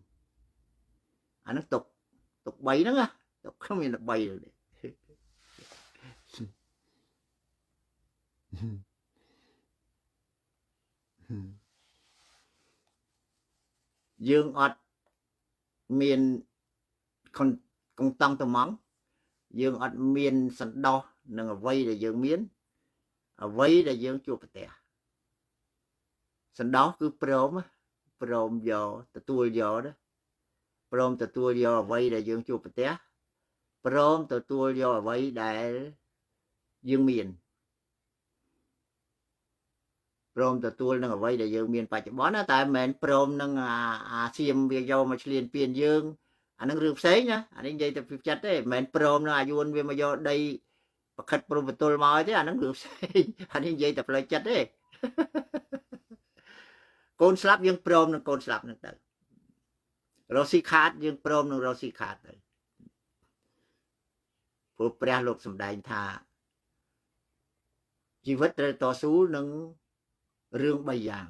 អាហ្នឹងទុក3ហ្នឹងណាទុកគ្មាន3ទេ dương ọt miền con tăng tầm mắng dương ọt miền sẵn đo nâng ở vây là dương miến ở vây là dương chua bạch tè sẵn đó cứ prom giờ tua giờ đó prom tua giờ vây là dương chua bạch tè prom tua giờ vây đại dương miền prom tua nâng ở vây là dương miền phải bón á tại mình prom nâng xiêm về dâu mà liền tiền dương anh nâng rượu sấy nhá anh ấy dây tập chặt đấy mình prom nó ayun về mà do đây khất prom tua mỏi thế anh nâng rượu sấy anh ấy dây tập lại chặt đấy côn slap dương prom nâng côn slap nâng tới Rossi khát dương prom nâng Rossi khát tới phụ pre lục sầm đại thàชีวิตต่อสู้នឹងរឿង3យ៉ាង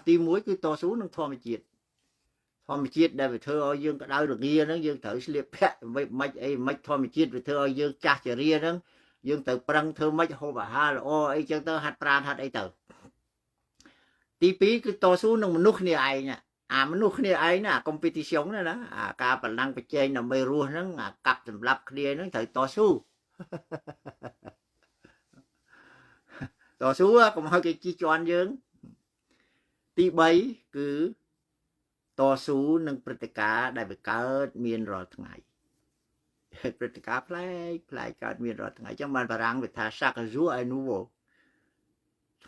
ទី1គឺតស៊ូនឹងធម្មជាតិដែលវាធ្វើឲ្យយើងក្តៅរងាហ្នឹងយើងត្រូវស្លៀកពាក់មិនអីមិនធម្មជាតិវាធ្វើឲ្យយើងចាស់ជរាហ្នឹងយើងត្រូវប្រឹងធ្វើមិនហូបអាហារល្អអីចឹងទៅហាត់ប្រាណហាត់អីទៅទី2គឺតស៊ូនឹងមនុស្សគ្នាឯងមនុស្សគ្នាឯងណា competition ណាការប្រឡងប្រជែងដើម្បីរស់ហ្នឹងកាប់សម្លាប់គ្នាហ្នឹងត្រូវតស៊ូតស៊ូកុំឲ្យគេជិះជាន់យើងទី3គឺតស៊ូនឹងព្រឹត្តិការណ៍ដែលវាកើតមានរាល់ថ្ងៃព្រឹត្តិការណ៍ប្លែកកើតមានរាល់ថ្ងៃចឹងបានបារាំងវាថា chaque jour est nouveau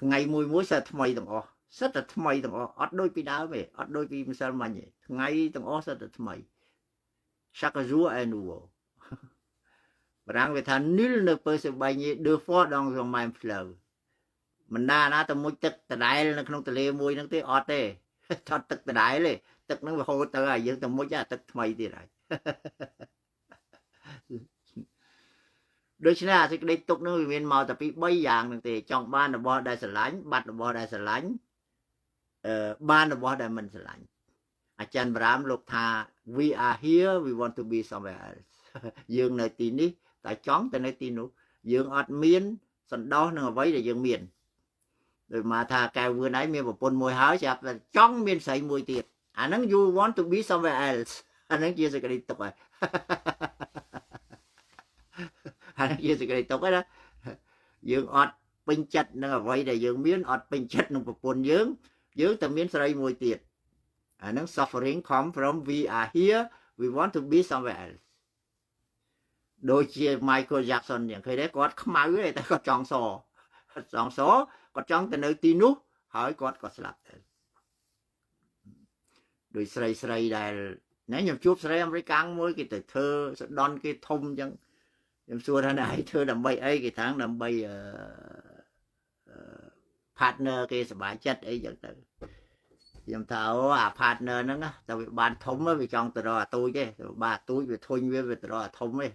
ថ្ងៃមួយសិតថ្មីទាំងអស់សិតតែថ្មីទាំងអស់អត់ដូចពីដើមទេអត់ដូចពីម្សិលមិញទេថ្ងៃទាំងអស់សិតតែថ្មី chaque jour est nouveau បារាំងវាថា nul ne peut se baigner deux fois dans un même fleuveមិនណាទៅមុជទឹកដដែលនៅក្នុងទន្លេមួយហ្នឹងទេអត់ទេថត់ទឹកដដែលទេទឹកហ្នឹងវាហូរទៅហើយយើងទៅមុជទឹកថ្មីទៀតហើយដូច្នេះសេចក្តីទុកហ្នឹងវាមានមកតែពី3យ៉ាងហ្នឹងទេចង់បានរបស់ដែលស្រឡាញ់បាត់របស់ដែលស្រឡាញ់បានរបស់ដែលមិនស្រឡាញ់អាចារ្យបារាមលោកថា we are here we want to be somewhere else យើងនៅទីនេះតែចង់ទៅនៅទីនោះយើងអត់មានសន្តោសនឹងអ្វីដែលយើងមានដោយមកថាកែវឿនឯងមានប្រពន្ធមួយហើយចាប់តែចង់មានស្រីមួយទៀតអាហ្នឹង you want to be somewhere else អាហ្នឹងជាសេចក្តីទុកហើយអាហ្នឹងជាសេចក្តីទុកហើយណាយើងអត់ពេញចិត្តនឹងអ្វីដែលយើងមានអត់ពេញចិត្តនឹងប្រពន្ធយើងតែមានស្រីមួយទៀតអាហ្នឹង suffering come from we are here we want to be somewhere else ដូចជា Michael Jackson យ៉ាងឃើញទេគាត់ខ្មៅទេតែគាត់ចង់សគាត់ចង់ទៅនៅទីនោះហើយគាត់ក៏ស្លាប់ដែរដោយស្រីដែលណែខ្ញុំជួបស្រីអាមេរិកាំងមួយគេទៅធ្វើសដន់គេធំអញ្ចឹងខ្ញុំសួរថាណែធ្វើដើម្បីអីគេថាដើម្បីpartner គេសប្បាយចិត្តអីចឹងទៅខ្ញុំថាអូអា partner ហ្នឹងតែវាបានធំវាចង់ទៅរកអាទូចទេបាទអាទូចវាធុញវាទៅរកអាធំទេ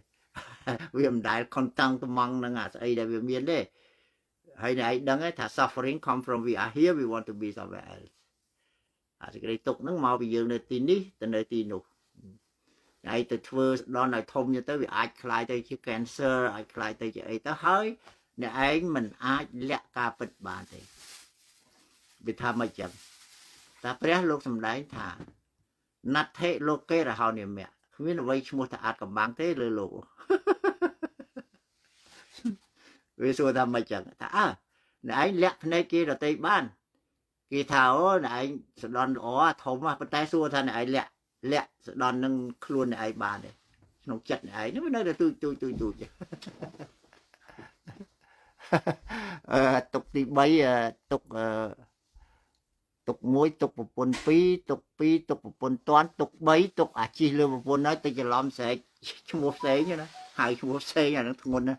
វាមិនដែលខំតាំងត្មងនឹងអាស្អីដែលវាមានទេហើយឯងដឹងថា suffering come from we are here we want to be somewhere else អាសេចក្តីទុកហ្នឹងមកពីយើងនៅទីនេះទៅនៅទីនោះឯងទៅធ្វើដល់ឲ្យធំទៅវាអាចคล้ายទៅជា cancer អាចคล้ายទៅជាអីទៅហើយអ្នកឯងមិនអាចលាក់ការពិតបានទេវាថាមិនចឹងតែព្រះលោកសម្ដែងថាណដ្ឋិលោកេរហោនិមៈគ្មានអ្វីឈ្មោះថាអាចកំបាំងទេលើលោកវាសួរថាមិនចឹងថាអ្នកឯងលាក់ភ្នែកគេដទៃបានគេថាអូអ្នកឯងសដន់ល្អធំប៉ុន្តែសួរថាអ្នកឯងលាក់សដន់នឹងខ្លួនអ្នកឯងបានទេក្នុងចិត្តអ្នកឯងវានៅតែទូចទុកទី3ទុកទុក1ទុកប្រពន្ធ2ទុក2ទុកប្រពន្ធតាន់ទុក3ទុកអាជីលើប្រពន្ធហើយទៅច្រឡំស្រែកឈ្មោះផ្សេងណាហើយឈ្មោះផ្សេងអានឹងធ្ងន់ណា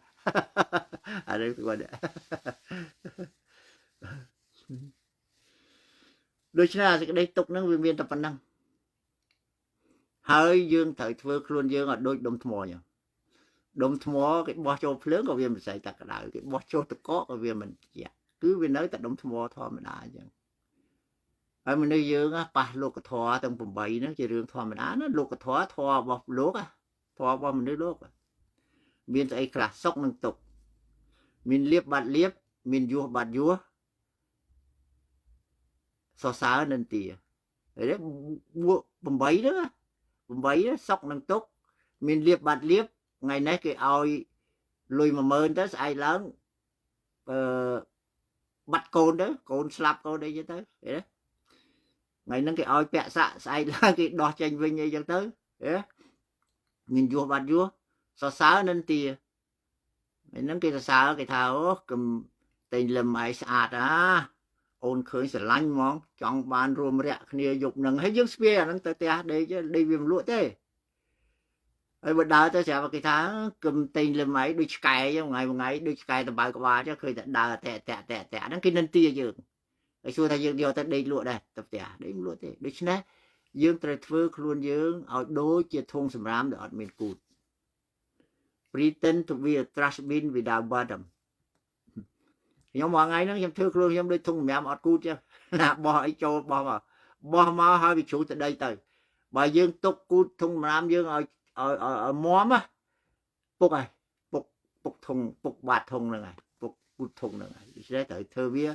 អានេះធ្ងន់ដូច្នេះអាសេចក្តីទុកហ្នឹងវាមានតែប៉ុណ្ណឹងហើយយើងត្រូវធ្វើខ្លួនយើងឲ្យដូចដុំថ្មអញ្ចឹងដុំថ្មគេបោះចូលភ្លើងក៏វាមិនស្អីតែក្តៅគេបោះចូលទឹកកកក៏វាមិនជាគឺវានៅតែដុំថ្មធម្មតាអញ្ចឹងហើយមនុស្សយើងប៉ះលោកធម៌ទាំង8ហ្នឹងជារឿងធម្មតាណាលោកធម៌របស់លោកធម៌របស់មនុស្សលោកមានស្អីខ្លះសុខនិងទុក្ខ មានលៀបបាត់លៀបមានយោបាត់យោសរសើរនឹងទាហើយ8ហ្នឹងសុកនឹងទុកមានលៀបបាត់លៀបថ្ងៃនេះគេឲ្យលុយ 10000 ទៅស្អែកឡើងបាត់កូនទៅកូនស្លាប់កូនអីចឹងទៅហ៎ថ្ងៃហ្នឹងគេឲ្យពាក់សាក់ស្អែកឡើងគេដោះចេញវិញអីចឹងទៅហ៎មានយោបាត់យោសរសើរនឹងទាហ្នឹងគេសរសើរគេថាអូកុំតែងលឹមឲ្យស្អាតអូនឃើញស្រឡាញ់ហ្មងចង់បានរួមរយៈគ្នាយប់ហ្នឹងហើយយើងស្ពាយអាហ្នឹងទៅផ្ទះដេកវាមិនលក់ទេហើយបើដើរទៅស្រាប់គេថាកុំតែងលឹមឲ្យដូចឆ្កែចឹងថ្ងៃដូចឆ្កែតបើក្បាលចឹងឃើញតែដើរតែហ្នឹងគេនិន្ទាយើងហើយសួរថាយើងយកទៅដេកលក់ដែរទៅផ្ទះដេកមិនលក់ទេដូច្នេះយើងត្រូវធ្វើខ្លួនយើងឲ្យដូចជាធុងសម្រាមដែលអត់មានគូត pretend to be a trash bin without bottom ខ្ញុំមួយថ្ងៃហ្នឹងខ្ញុំធ្វើខ្លួនខ្ញុំដូចធុងសម្រាមអត់គូតចឹងណាបោះអីចូលបោះមកហើយវាជ្រុះទៅដីទៅបើយើងទុកគូតធុងសម្រាមយើងឲ្យមាំពុកហើយពុកធុងពុកបាតធុងហ្នឹងហើយពុកគូតធុងហ្នឹងហើយដូច្នេះត្រូវធ្វើវា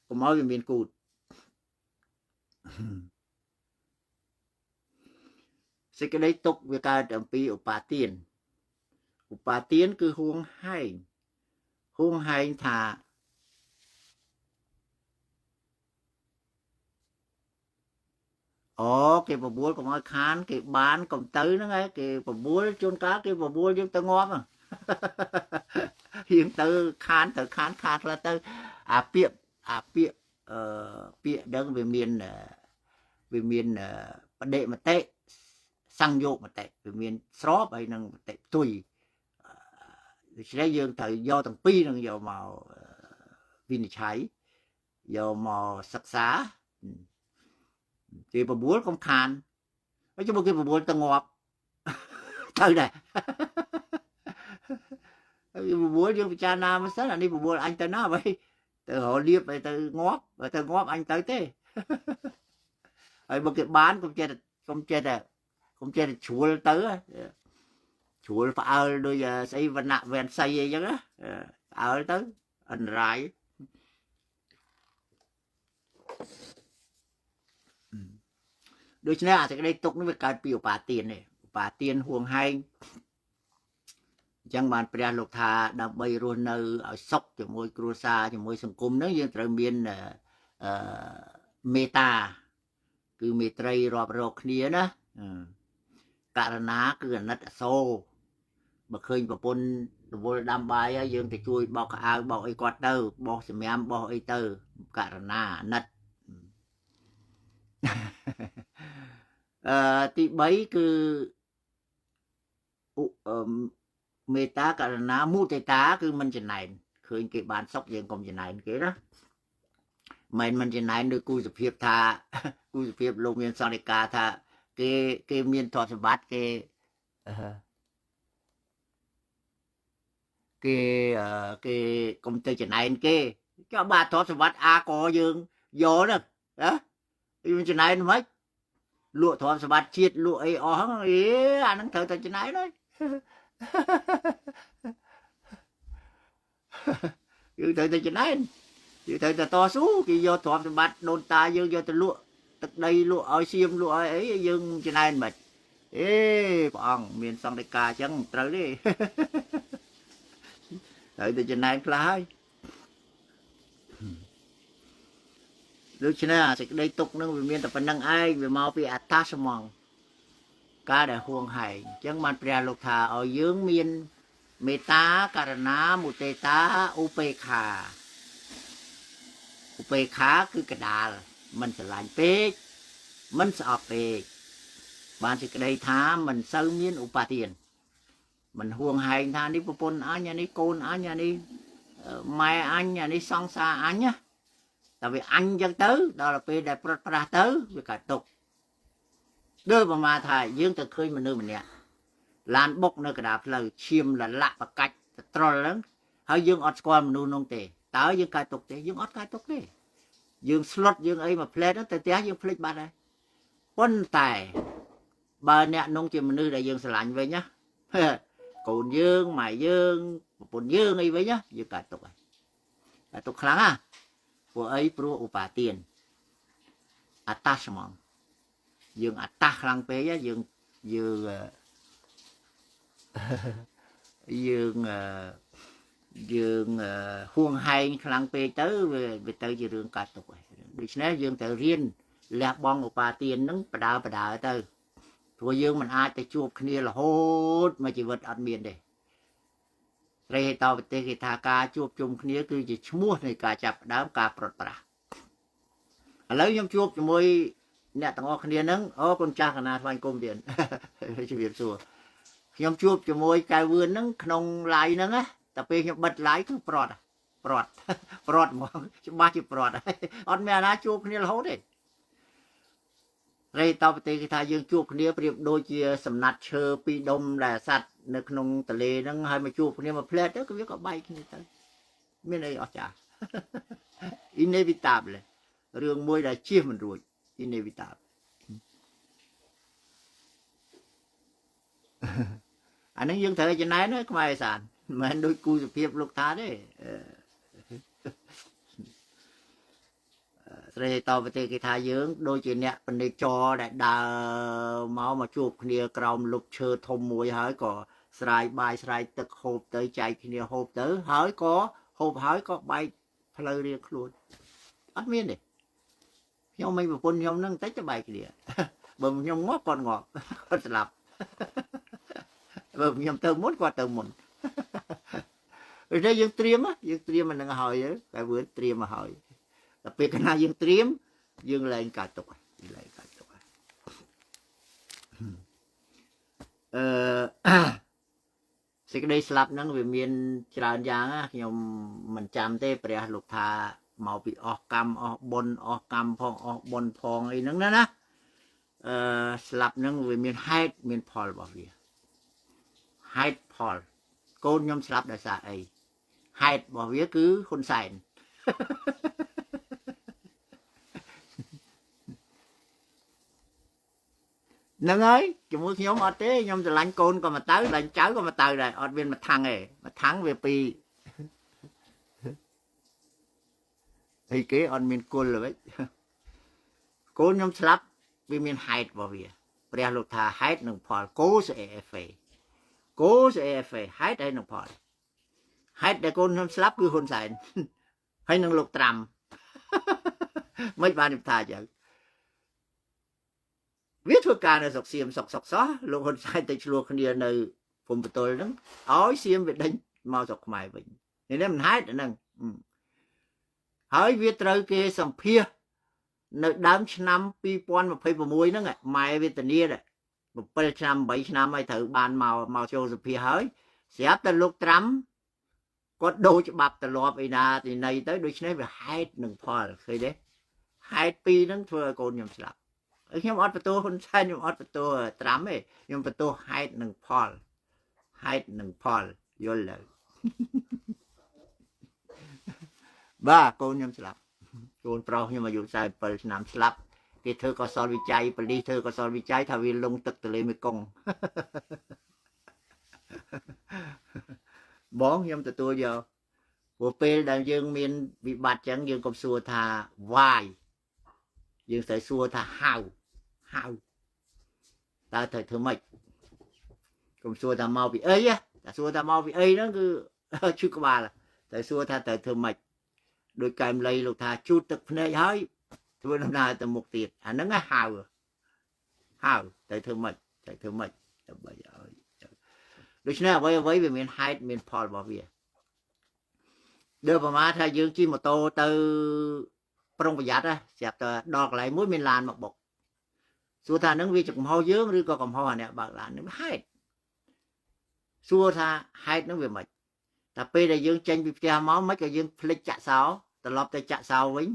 កុំឲ្យវាមានគូតសេចក្តីទុកវាកើតអំពីឧបាទានគឺហួងហែងថាអូគេបបួលកុំឲ្យខានគេបានកុំទៅហ្នឹងឯងគេបបួលជួនកាលគេបបួលយើងទៅងាប់យើងទៅខានខ្លះទៅអាពាក្យពាក្យដឹងវាមានបដិមតិសង្យោគមតិវាមានស្របហើយនឹងមតិផ្ទុយដូច្នេះយើងត្រូវយកទាំងពីរនឹងយកមកវិនិច្ឆ័យយកមកសិក្សាគេបបួលកុំខានហើយជុំគេបបួលទៅងាប់ទៅដែរហើយបបួលយើងពិចារណាមិនសិនអានេះបបួលអញទៅណាបើទៅរលៀបទៅងាប់អញទៅទេហើយបើគេបានកុំចេះតែជ្រួលទៅជ្រួលផ្អើលដូចស្អីវណ្ណៈវែនស័យអីចឹងណាផ្អើលទៅអន្តរាយដូច្នេះអាសេចក្តីទុកនេះវាកើតពីឧបាទាននេះឧបាទានហួងហែងអញ្ចឹងបានព្រះលោកថាដើម្បីរស់នៅឲ្យសុខជាមួយគ្រួសារជាមួយសង្គមហ្នឹងយើងត្រូវមានមេត្តាគឺមេត្រីរាប់រកគ្នាណាករណាគឺអាណិតអសូរបើឃើញប្រពន្ធរវល់ដាំបាយហើយយើងទៅជួយបោកខោអាវបោកអីគាត់ទៅបោះសម្រាមបោះអីទៅករណាអាណិតទី3គឺមេត្តាករណាមុទិតាគឺមិនចំណែនឃើញគេបានសុខយើងកុំចំណែនគេណាមិនចំណែនដោយគូសភាពថាគូសភាពលោកមានសន្និកាថាគេមានទ្រព្យសម្បត្តិគេកុំទៅចំណែនគេចុះបាទទ្រព្យសម្បត្តិអាកយើងយកណាយើងចំណែនមិនលក់ទ្រព្យសម្បត្តិជាតិលក់អីអស់ហ្នឹងអាហ្នឹងត្រូវតែចំណែនហើយយើងត្រូវតែចំណែនយើងត្រូវតែតស៊ូគេយកទ្រព្យសម្បត្តិដូនតាយើងយកទៅលក់ទឹកដីលក់ឲ្យសៀមលក់ឲ្យអីយើងចំណែនមិនព្រះអង្គមានសង្ឃិកាអញ្ចឹងត្រូវទេត្រូវតែចំណែនខ្លះហើយដូច្នេះអាសេចក្តីទុកនឹងវាមានតែប៉ុណ្្នឹងឯងវាមកពីអត្តាសមងការដែលហួងហែងអញ្ចឹងបានព្រះលោកថាឲ្យយើងមានមេត្តាករណាមុទិតាឧបេក្ខាគឺកដាលមិនស្រឡាញ់ពេកមិនស្អប់ពេកបានសេចក្តីថាមិនសូវមានឧបាទានមិនហួងហែងថានេះប្រពន្ធអញអានេះកូនអញអានេះម៉ែអញអានេះសង្សារអញណាតែវាអញចឹងទៅដល់ពេលដែលប្រត់ប្រាស់ទៅវាកើតទុកដូចប្រមាថាយើងទៅឃើញមនុស្សម្នាក់ឡានបុកនៅកណ្ដាលផ្លូវឈាមលលាក់បកាច់ត្រល់ហ្នឹងហើយយើងអត់ស្គាល់មនុស្សនោះទេតើយើងកើតទុកទេយើងអត់កើតទុកទេយើងស្លុតយើងអីមកផ្លែតទៅផ្ទះយើងភ្លេចបាត់ហើយប៉ុន្តែបើអ្នកនោះជាមនុស្សដែលយើងស្រឡាញ់វិញណាកូនយើងម៉ែយើងប្រពន្ធយើងអីវិញណាយើងកើតទុកហើយ tục kháng à của ấy pro upa tiền attachment dương attach kháng pé á dương dương dương dương huông hay kháng pé tới về tới dương đường cả tục vì thế dương tới riêng lẹ bong upa tiền nứng bà đào tới rồi dương mình ai tới chụp kia là hốt mà chỉ vật ăn miền đây rồi tao tới cái thà cá chụp chung kia cứ chỉ mua này cá chập đám cá bọt bả lấy nhom chụp cho môi nè tao ngọc kia nứng con cha khana phanh công điện chỉ việc xua nhom chụp cho môi cái vườn nứng nông lại nứng á tập về nhom bật lái cứ bọt mà ba chục bọt ăn mẹ nó chụp kia là hốt đấy rồi tao tới cái thà dương chụp kiaเปรียบ đôi chia sầm nát chờ pi đom là sạchในក្នុងតលេហ្នឹងហើយមកជួបគ្នាមកផ្លែទៅវាក៏បែកគ្នាទៅមានអីអស្ចារ្យ inevitable រឿងមួយដែលជៀសមិនរួច inevitable អានេះយើងត្រូវចំណែនណាខ្មែរសានមិនមែនដូចគូសុភាពលោកតាទេស្រីតប្រទេសគេថាយើងដូចជាអ្នកបនិចរដែលដើរមកជួបគ្នាក្រោមលុបឈើធំមួយហើយក៏ស្រាយបាយស្រាយទឹកហូបទៅចែកគ្នាហូបទៅហើយក៏ហូបហើយក៏បែកផ្លូវរៀងខ្លួនអត់មានទេខ្ញុំមិនប្រពន្ធខ្ញុំនឹងតិចទៅបែកគ្នាបើខ្ញុំងាប់គាត់ងាប់គាត់ស្លាប់បើខ្ញុំទៅមុនគាត់ទៅមុនតែយើងត្រៀមមិននឹងហើយតែវឿនត្រៀមមកហើយតែពេលកណាយើងត្រៀមយើងលែងកាត់ទុកសេចក្តីស្លាប់ហ្នឹងវាមានច្រើនយ៉ាងណាខ្ញុំមិនចាំទេព្រះលោកថាមកពីអស់កម្មអស់បុណ្យអស់កម្មផងអស់បុណ្យផងអីហ្នឹងណាស្លាប់ហ្នឹងវាមានហេតុមានផលរបស់វាហេតុផលកូនខ្ញុំស្លាប់ដោយសារអីហេតុរបស់វាគឺហ៊ុនសែនហ្នឹងហើយជាមួយខ្ញុំអត់ទេខ្ញុំស្រឡាញ់កូនក៏មកទៅស្រឡាញ់ចៅក៏មកទៅដែរអត់មានមួយថាំងទេមួយថាំងវាពីរអីគេអត់មានគុលអ្វីកូនខ្ញុំស្លាប់វាមានហេតុរបស់វាព្រះលោកថាហេតុនិងផលកូសអេអេហ្វេហេតុហើយនឹងផលហេតុដែលកូនខ្ញុំស្លាប់គឺហ៊ុនសែនហើយនឹងលោកត្រាំមិនបានខ្ញុំថាអញ្ចឹងវាធ្វើការនៅស្រុកសៀមសុកសោះលោកហ៊ុនសែនទៅឆ្លោះគ្នានៅភូមិបន្ទល់ហ្នឹងឲ្យសៀមវាដេញមកស្រុកខ្មែរវិញនេះមិនហេតុហ្នឹងហើយវាត្រូវគេសម្ភាសនៅដើមឆ្នាំ2026ហ្នឹងម៉ែវេទនា7ឆ្នាំ8ឆ្នាំហើយត្រូវបានមកចូលសភាហើយស្រាប់តែលោកត្រាំគាត់ដូរច្បាប់ត្រឡប់ឯណាទីណីទៅដូច្នេះវាហេតុនឹងផលឃើញទេហេតុពីរហ្នឹងធ្វើឲ្យកូនខ្ញុំស្លាប់ខ្ញុំអត់បន្ទោសហ៊ុនសែនខ្ញុំអត់បន្ទោសត្រាំទេខ្ញុំបន្ទោសហេតុនឹងផលយល់ទៅបាទកូនខ្ញុំស្លាប់កូនប្រុសខ្ញុំអាយុ47ឆ្នាំស្លាប់គេធ្វើកសលវិច័យប៉ូលីសធ្វើកសលវិច័យថាវាលងទឹកទន្លេមេគង្គបងខ្ញុំទទួលយកព្រោះពេលដែលយើងមានវិបត្តិចឹងយើងកុំសួរថា why យើងត្រូវសួរថា how តើត្រូវធ្វើម៉េចកុំសួរថាមកពីអីតែសួរថាមកពីអីហ្នឹងគឺឈឺក្បាលតែសួរថាត្រូវធ្វើម៉េចដោយកែមលៃលោកថាជូតទឹកភ្នែកហើយធ្វើដំណើរទៅមុខទៀតអាហ្នឹងហៅទៅធ្វើម៉េចដើម្បីឲ្យដូច្នេះអ្វីវាមានហេតុមានផលរបស់វាដូចប្រមាណថាយើងជិះម៉ូតូទៅប្រុងប្រយ័ត្នស្រាប់តែដល់កន្លែងមួយមានឡានមកបុកសួរថាហ្នឹងវាជាកំហុសយើងឬក៏កំហុសអាអ្នកបើកឡានហ្នឹងហេតុសួរថាហេតុហ្នឹងវាមិនតែពេលដែលយើងចេញពីផ្ទះមកមិនក៏យើងភ្លេចចាក់សោត្រឡប់ទៅចាក់សោវិញ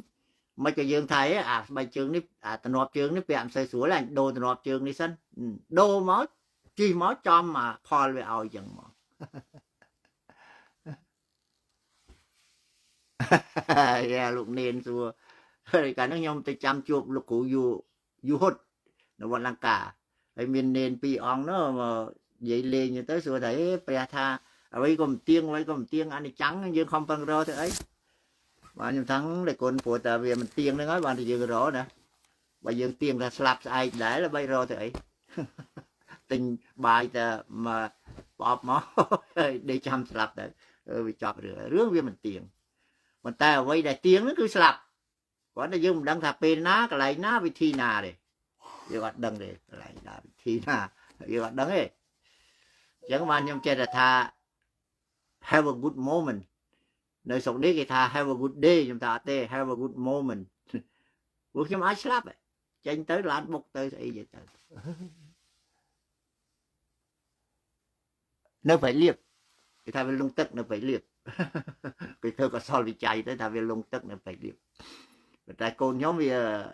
មិនក៏យើងថាអាស្បែកជើងនេះអាតំណប់ជើងនេះពាក់មិនសូវស្រួលអញដូរតំណប់ជើងនេះសិនដូរមកជិះមកចំផលវាឲ្យចឹងមកយ៉ាលោកនេនសួរហើយកាលនោះខ្ញុំទៅចាំជួបលោកគ្រូយូហុតនៅវត្តលង្កាហើយមាននេន2អង្គនោះមកនិយាយលេងទៅសួរថាព្រះថាអ្វីក៏មិនទៀងអ្វីក៏មិនទៀងអនិច្ចំយើងខំប្រឹងរកទៅអី bạn nhầm thắng để con phụ ta vì mình tiền nó nói bạn thì dừng rõ nè bây giờ tiền là slap ai để là bay rồi thì tình bài ta mà bọp mó để chăm slap đấy vì chọc được rướng vì mình tiền mình ta quay đại tiền nó cứ slap còn nó dùng đang thạp bên ná cái này ná vì thi nà đây giờ gọi đằng đây cái này là thi nà giờ gọi đằng ấy chẳng bạn nhầm chơi là tha have a good moment nơi sống đấy cái tha have a good day chúng ta tê have a good moment buộc cho ai slap ấy tranh tới là anh bục tới ấy vậy trời nó phải liệp cái tha về lung tức nó phải liệp cái thơ có so với chạy tới tha về lung tức nó phải liệp tại con nhóm bây giờ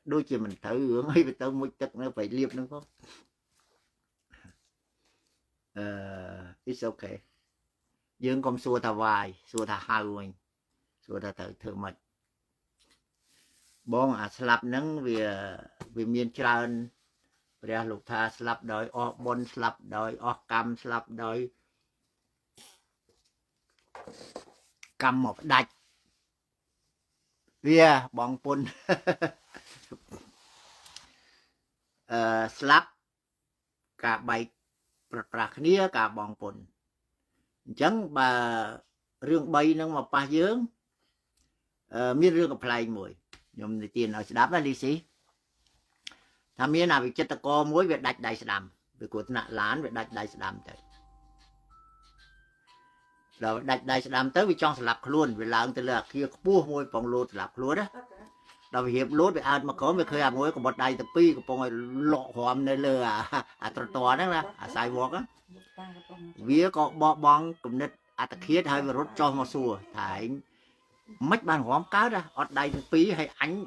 đôi khi mình thử hưởng hay tới mũi tức nó phải liệp nó có it's okay dương con xua thà vài xua thà hai mình xua thà thử mệt bong slap nắng vì miền trơn rồi lục tha slap đôi bon slap đôi cam slap đôi cam một đạch vì bong pun slap cả bảy bạc nia cả bong pun chẳng bà riêng bay nó mà pa dướng miền riêng gặp play mùi nhom thì tiền nó sẽ đáp là đi xí tham miền nào bị chết ta co muối về đạch đại đàm về cuộc nạn lán về đạch đại đàm tới rồi đạch đại đàm tới vì trong sập luôn về là từ là kia bua muối phòng lột sập luôn đó đâu hiệp lốt về ăn mà có về khơi muối của một đại tập pi của phòng lọ hòm nơi lừa to đó là sai vọt á vía có bọ bong cũng nứt ta khiết hay về rốt cho mà xùa thải mất bàn hòm cá ra ở đây phí hay anh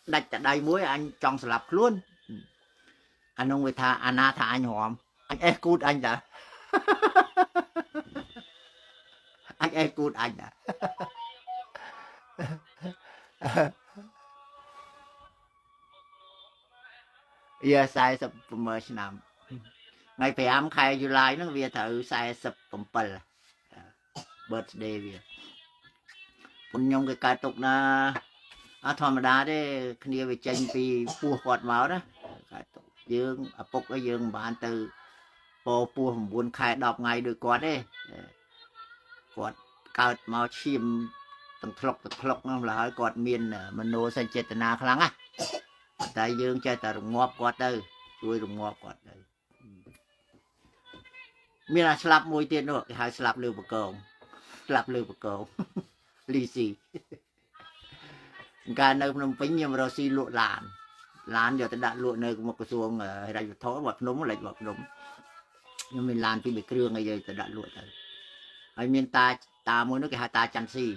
đạch tại đây muối anh trong sập luôn anh ông người ta Anna thà anh hòm anh e cút anh đã anh e cút anh đã giờ sai sập mờ nằm ngày phải ám khai July nó về thử sai sập pal birthday vềคนยงcái cái tục naธรรมดาได้คนเดียวไปเจนปีปูขวดมาđó cái tục dươngปุกก็dươngบ้านtừปูผมบุญขายดอกไงโดยกอดได้กอดเกิดมาชิมตั้งคลกนั่นแหละกอดเมียนมันโนสัญเจตนาครั้งอ่ะแต่dươngใจแต่งอบกอดเด้อช่วยงอบกอดเด้อมีอะไรสลับมวยเตี้ยนด้วยหายสลับเรือปะกงสลับเรือปะกงlì xì cái nơi nông pính nhưng mà rồi xì lụa làn giờ ta đã lụa nơi một cái xuồng hay là thối bọt núng lại bọt núng nhưng mình làm thì bị kêu ngay giờ ta đã lụa rồi hay miền ta muốn nói cái hai ta chăn xì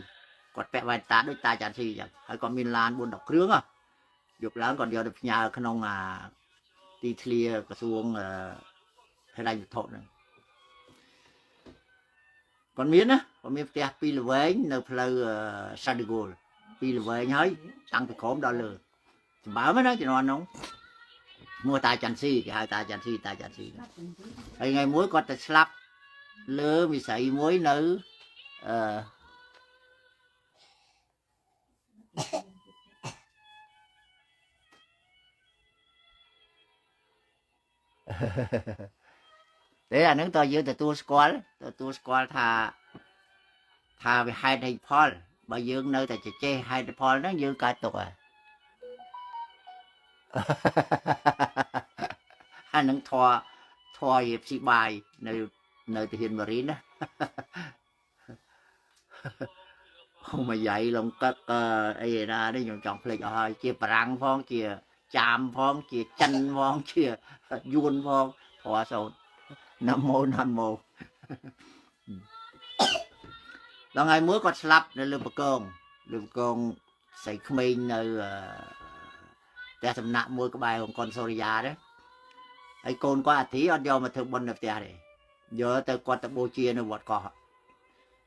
còn vẽ vài ta đối ta chăn xì vậy hay còn miền lan buôn đọc krương à dục lớn còn giờ được nhà khăn ông ti clear cái xuồng hay là thối này còn miền á còn miền tây pi là với nơi phơi Sadigol pi là với nhới tăng cái khóm đó lừa bảo mới nói cho nó nóng mua tài chăn xì cái hai tài chăn xì hay ngày muối có tài slap lừa vì sậy muối nữ đấy là những tôi dưới từ tu squall thà về hai thầy Paul bà dương nơi tại chơi hai thầy Paul nó dương cả tục à anh những thò hiệp sĩ bài nơi từ hiền Marine đó không mà dạy lòng các ấy ra đấy nhung chọn plei hỏi chia parang phong chia chạm phong chia chân phong chia yun phong thò sâu nam mô là ngày mới có slap nên lừa con xây khmênh nơi ta sầm nặng mua cái bài của con Soria đấy ấy con có tí ở do mà thường bận được tiền này giờ tới quan tập bô chia nó vọt cỏ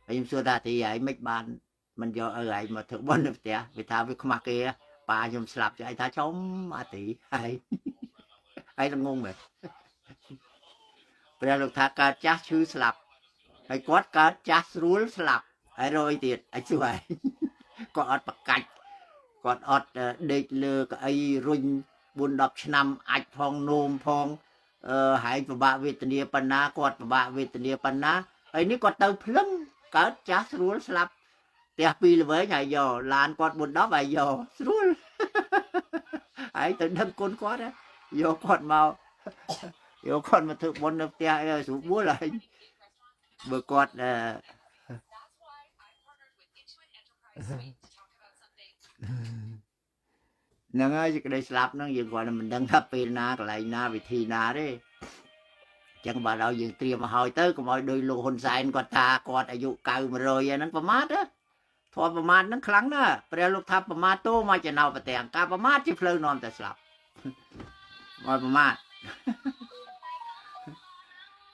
ấy xưa ta thì ấy mấy bạn mình giờ ở lại mà thường bận được tiền vì thao với khma kia bà dùng slap cho ai ta chống tí hay là ngon mệt bây giờ được thà cả chát chữ slap hay quát cả chát rúa slap hay rồi tiền ấy chú vậy ก็อดประกัดก็อดเด็กเลือกไอ้รุ่นบุญดอกชนำอัดพองโนมพองหายประบาเวทเนียปัญนากอดประบาเวทเนียปัญนาไอ้นี่ก็เติมพลังก็จะสรุลสลับแต่ปีละเว้ยใหญ่ยอลานกอดบุญดอกใบยอสรุลไอ้ตึงดังคนกอดนะยอกอดเมาโยคนมาถึงบนเตียสูบบัวเลยเบอร์กอดนั่งไอ้จะได้สลับนั่งยังก่อนมันดังทับปีนาก็ไหลนาวิธีนาดิจังบ่าเรายังเตรียมมาหอยเตอร์ก็มาโดยโลคนใส่ก็ตากอดอายุเก่ามาเลยนั้นประมาทนะทอประมาทนั้นครั้งนะเปรียลูกทับประมาทโตมาจะเอาไปแต่งกาประมาทที่เพลิงนอนแต่สลับมาประมาท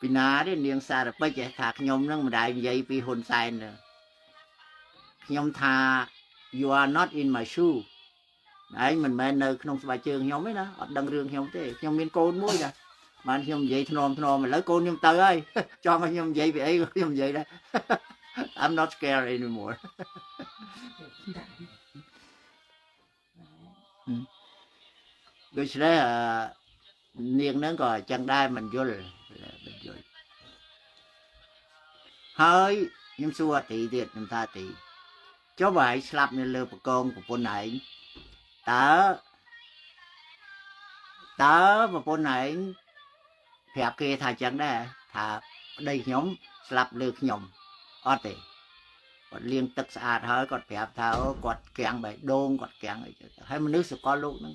ปีนาได้เนียงซาไปจะถากยมนั่งมาได้ยัยปีคนใส่เนอะยมทา you are not in my shoe ไอ้มันแม่เนยขนมสบายเชิงยมไหมนะดังเรื่องยมเต้ยมมีโกนมุ้ยจ้ะมันยมยัยทนอมมันแล้วโกนยมเตยchoมันยมยัยไปไอ้ยมยัยได้ I'm not scared anymore โดยเฉพาะเนียงนั้นก็จังได้มันยุ่ลเฮ้ยยมสัวตีเดียดยมตาตีเจ้าใบสลับในเรือประกองcủaคนไหนตาประคนไหนแผลเกยถ่ายจังได้ถ่าได้ขยมสลับเรือขยมอดตีกดเลี้ยงตึกสะอาดเฮ้ยกดแผลเท้ากดแกงใบโดงกดแกงให้มันนึกสกอลูกนึง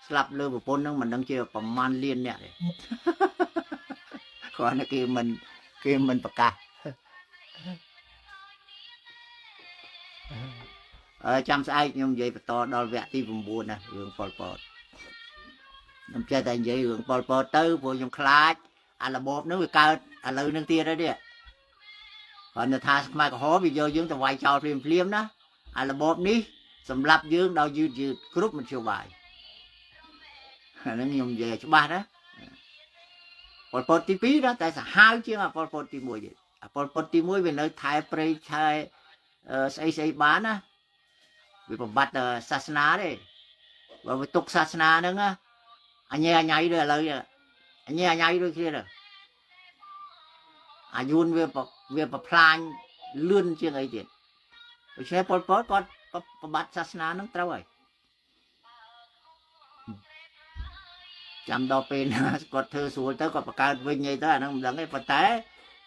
สลับเรือประคนนึงมันดังเชื่อประมาณเลียนเนี่ยเลยก่อนนะคือมันประกาศจำsai nhưng vậy phải to đo vẹtที่ผมบูนนะเรื่องปอลปอดน้ำใจแต่vậyเรื่องปอลปอดตื้อพวกยังคลาดระบบนึกว่าการอะไรนึกเตี้ยได้เนี่ยก่อนจะทาสมาก็หอวิดีโอยืงแต่ไวชาวเพียมนะระบบนี้สำหรับยืงเรายืดกรุ๊ปมันเชียวใบนั่นยังvậy cho ba đóปอลปอดที่ปีđó tại sao hai chứ màปอลปอดที่มวยปอลปอดที่มวยเป็นnơi thái prey thái xây bán á vìผมบัดศาสนาดิว่าไปตกศาสนานึงอ่ะอันนี้อันใหญ่ด้วยเลยอันนี้อันใหญ่ด้วยคือเลยอายุนเวียบพลานเลื่อนเชียงไอ้เด็ดใช้ปอดก่อนบัดศาสนานึงเท่าไหร่จำดอกเป็นกดเธอสวยเธอก็ประกาศวิ่งไงเธอนั่งหลังไอ้ปะแต่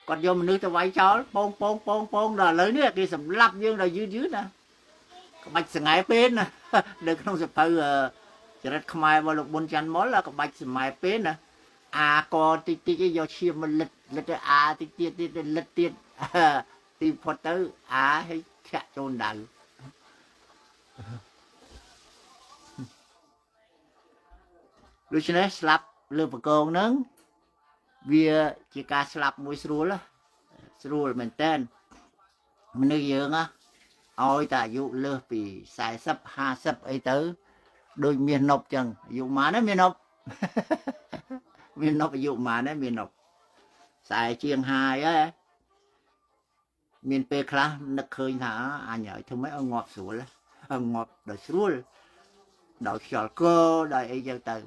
กดโยมนึกจะไว้ช้อนปงrồiเลยเนี่ยคือสำรับdương rồiยืดนะก็บัดสมัยเป็นนะเด็กน้องสะเพอจะรัดขมายว่าลูกบนจันมอสแล้วก็บัดสมัยเป็นนะกอติดยอเชียมันเล็ดติดเล็ดตีพอเตอร์ให้แฉะโจนดังดูชนะสลับเรือประกองนึงเวียจีการสลับมวยสรูละสรูเหมือนเต้นมันนึกเยอะนะเอาแต่อายุเลือปีสายซับ50ไอ้เต๋อโดยเมียนนบจังอายุมานะเมียนนบอายุมานะเมียนนบสายเชียงหายáเมียนเปคลานักเคยหาใหญ่ทำไมเอางอบสวยละเอางอบดอยสรูดอยฉลเกอดอยไอ้เจ้าเต๋อ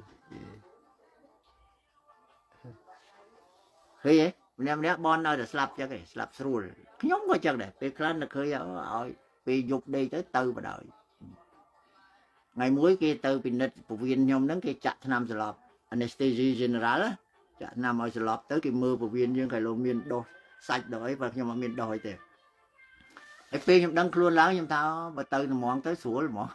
เฮ้ยเนี่ยบอลเอาแต่สลับจังไงสลับสรูขยมก็จังเลยเปคลานักเคยเอาไปdục đi tới tư mà đợi ngày muối kia tư bị nịch phụ viên nhom đến kia chặt nam sờ lọp anesthesia general á chặt nam ở sờ lọp tới kia mưa phụ viên nhưng cái lô miền đôi sạch đôi và nhưng mà miền đôi thì cái pin nhom đăng luôn láo nhom tao mà tư nó mòn tới sủa là mòn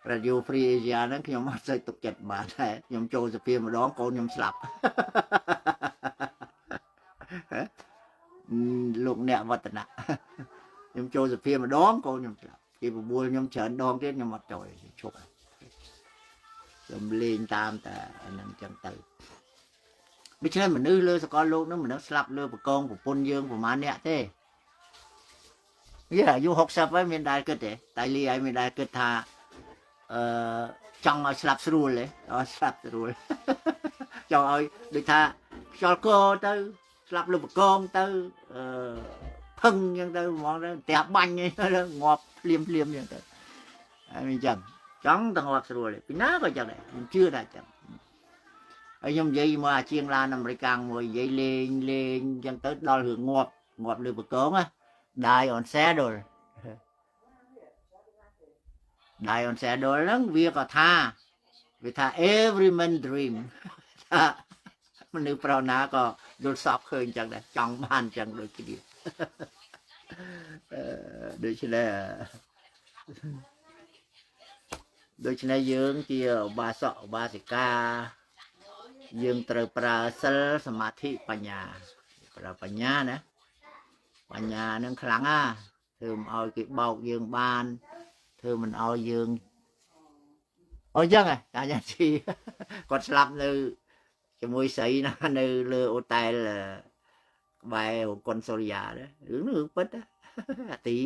Radio Free Asia นั้นខ្ញុំអត់សូវទុកចិត្តបាទតែខ្ញុំចូលសភាម្ដងកូនខ្ញុំស្លាប់លោកអ្នកវឌ្ឍនៈខ្ញុំចូលសភាម្ដងកូនខ្ញុំស្លាប់គេបបួលខ្ញុំច្រើនដងទៀតខ្ញុំអត់ចូលឈប់ខ្ញុំលេងតាមតែហ្នឹងចឹងទៅដូច្នេះមនុស្សលើសកលលោកហ្នឹងមនុស្សស្លាប់លើបកងប្រពន្ធយើងប្រហែលអ្នកទេវាអាយុ60ហើយមានដែរគិតទេតែលីឲ្យមានដែរគិតថាចង់ឲ្យស្លាប់ស្រួលទេស្លាប់ស្រួល cho ơiដូចថាខ្យល់កទៅស្លាប់លើបកងទៅផឹងអញ្ចឹងទៅហ្មងទៅផ្ទះបាញ់ទៅងាប់ភ្លាមអញ្ចឹងទៅហើយមិនចឹងចង់ទៅងាប់ស្រួលពីណាក៏ចឹងដែរខ្ញុំជឿថាចឹងហើយខ្ញុំនិយាយមកអាជាងឡានអាមេរិកមួយនិយាយលេងអញ្ចឹងទៅដល់រឿងងាប់លើបកងណា Die on saddle ហ្នឹងវាក៏ថា every man dream មនុស្សប្រុសណាក៏យល់សពឃើញចឹងដែរចង់បានចឹងដូចគ្នាដូច្នេះយើងជាឧបាសកឧបាសិកាយើងត្រូវប្រើសិលសមាធិបញ្ញាប្រើបញ្ញាណាបញ្ញានឹងខ្លាំងណាស់ធ្វើមិនឲ្យគេបោកយើងបានធ្វើមិនឲ្យយើងអញ្ចឹងតាយ៉ាជីគាត់ស្លាប់នៅជាមួយស្រីណានៅលើអូតែលក្បែរកុនសូលយ៉ារឿងពិតអាទី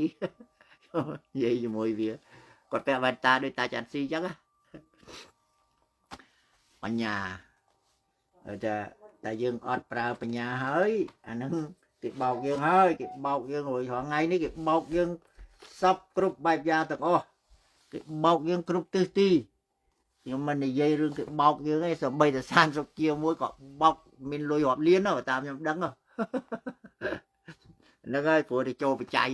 និយាយជាមួយវាគាត់ពាក់វ៉ែនតាដូចតាចាន់ស៊ីអញ្ចឹងបញ្ញាតែយើងអត់ប្រើបញ្ញាហើយអាហ្នឹងគេបោកយើងហើយគេបោកយើងរួចរាល់ថ្ងៃនេះគេបោកយើងសពគ្រប់បែបយ៉ាងទាំងអស់គេបោកយើងគ្រប់ទិសទីខ្ញុំមិននិយាយរឿងគេបោកយើងទេសូម្បីតែសានសុខជាមួយក៏បោកមានលុយរាប់លានតាមខ្ញុំដឹងហ្នឹងហើយព្រោះតែចូលបច្ច័យ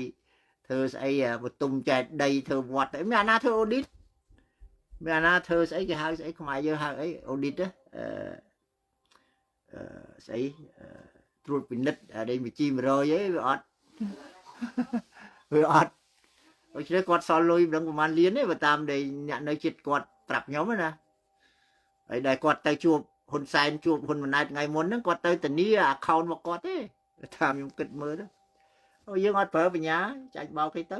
ធ្វើស្អីបន្ទុំចែកដីធ្វើវត្តមានអាណាធ្វើអូឌីតមានអាណាធ្វើស្អីគេហៅស្អីខ្មែរយើងហៅអីអូឌីតស្អីត្រួតពិនិត្យដេញវិជី100អីវាអត់ដូច្នេះគាត់សល់លុយមិនដឹងប្រហែលលានទេបើតាមដែលអ្នកនៅចិត្តគាត់ប្រាប់ខ្ញុំណាហើយដែលគាត់ទៅជួបហ៊ុនសែនជួបហ៊ុនម៉ាណែតថ្ងៃមុនហ្នឹងគាត់ទៅធានា account របស់គាត់ទេតាមខ្ញុំគិតមើលទៅយើងអត់ប្រើបញ្ញាចាច់បោកគេទៅ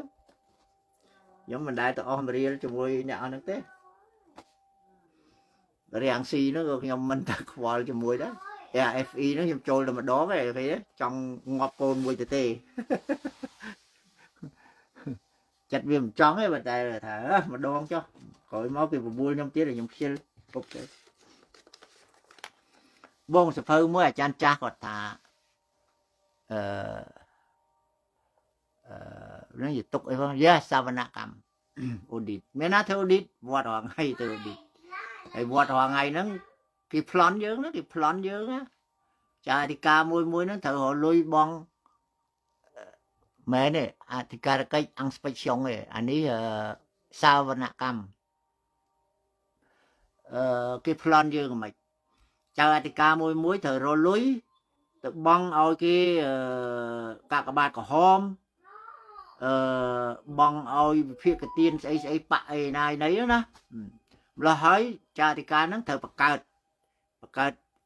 ខ្ញុំមិនដែលទៅអស់រៀលជាមួយអ្នកអស់ហ្នឹងទេរាំងស៊ីហ្នឹងក៏ខ្ញុំមិនទៅខ្វល់ជាមួយដែរ FE ហ្នឹងខ្ញុំចូលតែម្ដងឯងចង់ងាប់កូនមួយទៅទេចិត្តវាមិនចង់ទេបើតែថាម្ដងចុះក្រោយមកគេបបួលខ្ញុំទៀតខ្ញុំខ្ជិលពុកទៅបងសភៅមួយអាចារ្យចាស់គាត់ថានឹងយទុកអីផងយ៉ាសវនកម្មអូឌីតមានណាធ្វើអូឌីតវត្តរងថ្ងៃទៅអូឌីតហើយវត្តរងថ្ងៃហ្នឹងគេប្លន់យើងណាគេប្លន់យើងណាចាអធិការមួយហ្នឹងត្រូវរលុយបងមែនទេអធិការកិច្ចអង្គស្ពេចខ្យងឯអានេះសាវនកម្មគេប្លន់យើងមិនចៅអធិការមួយត្រូវរលុយទៅបងឲ្យគេកាកបាទក្រហមបងឲ្យវិភាគទានស្អីបាក់អីណាយណីណាម្ល៉េះហើយចាអធិការហ្នឹងត្រូវបង្កើត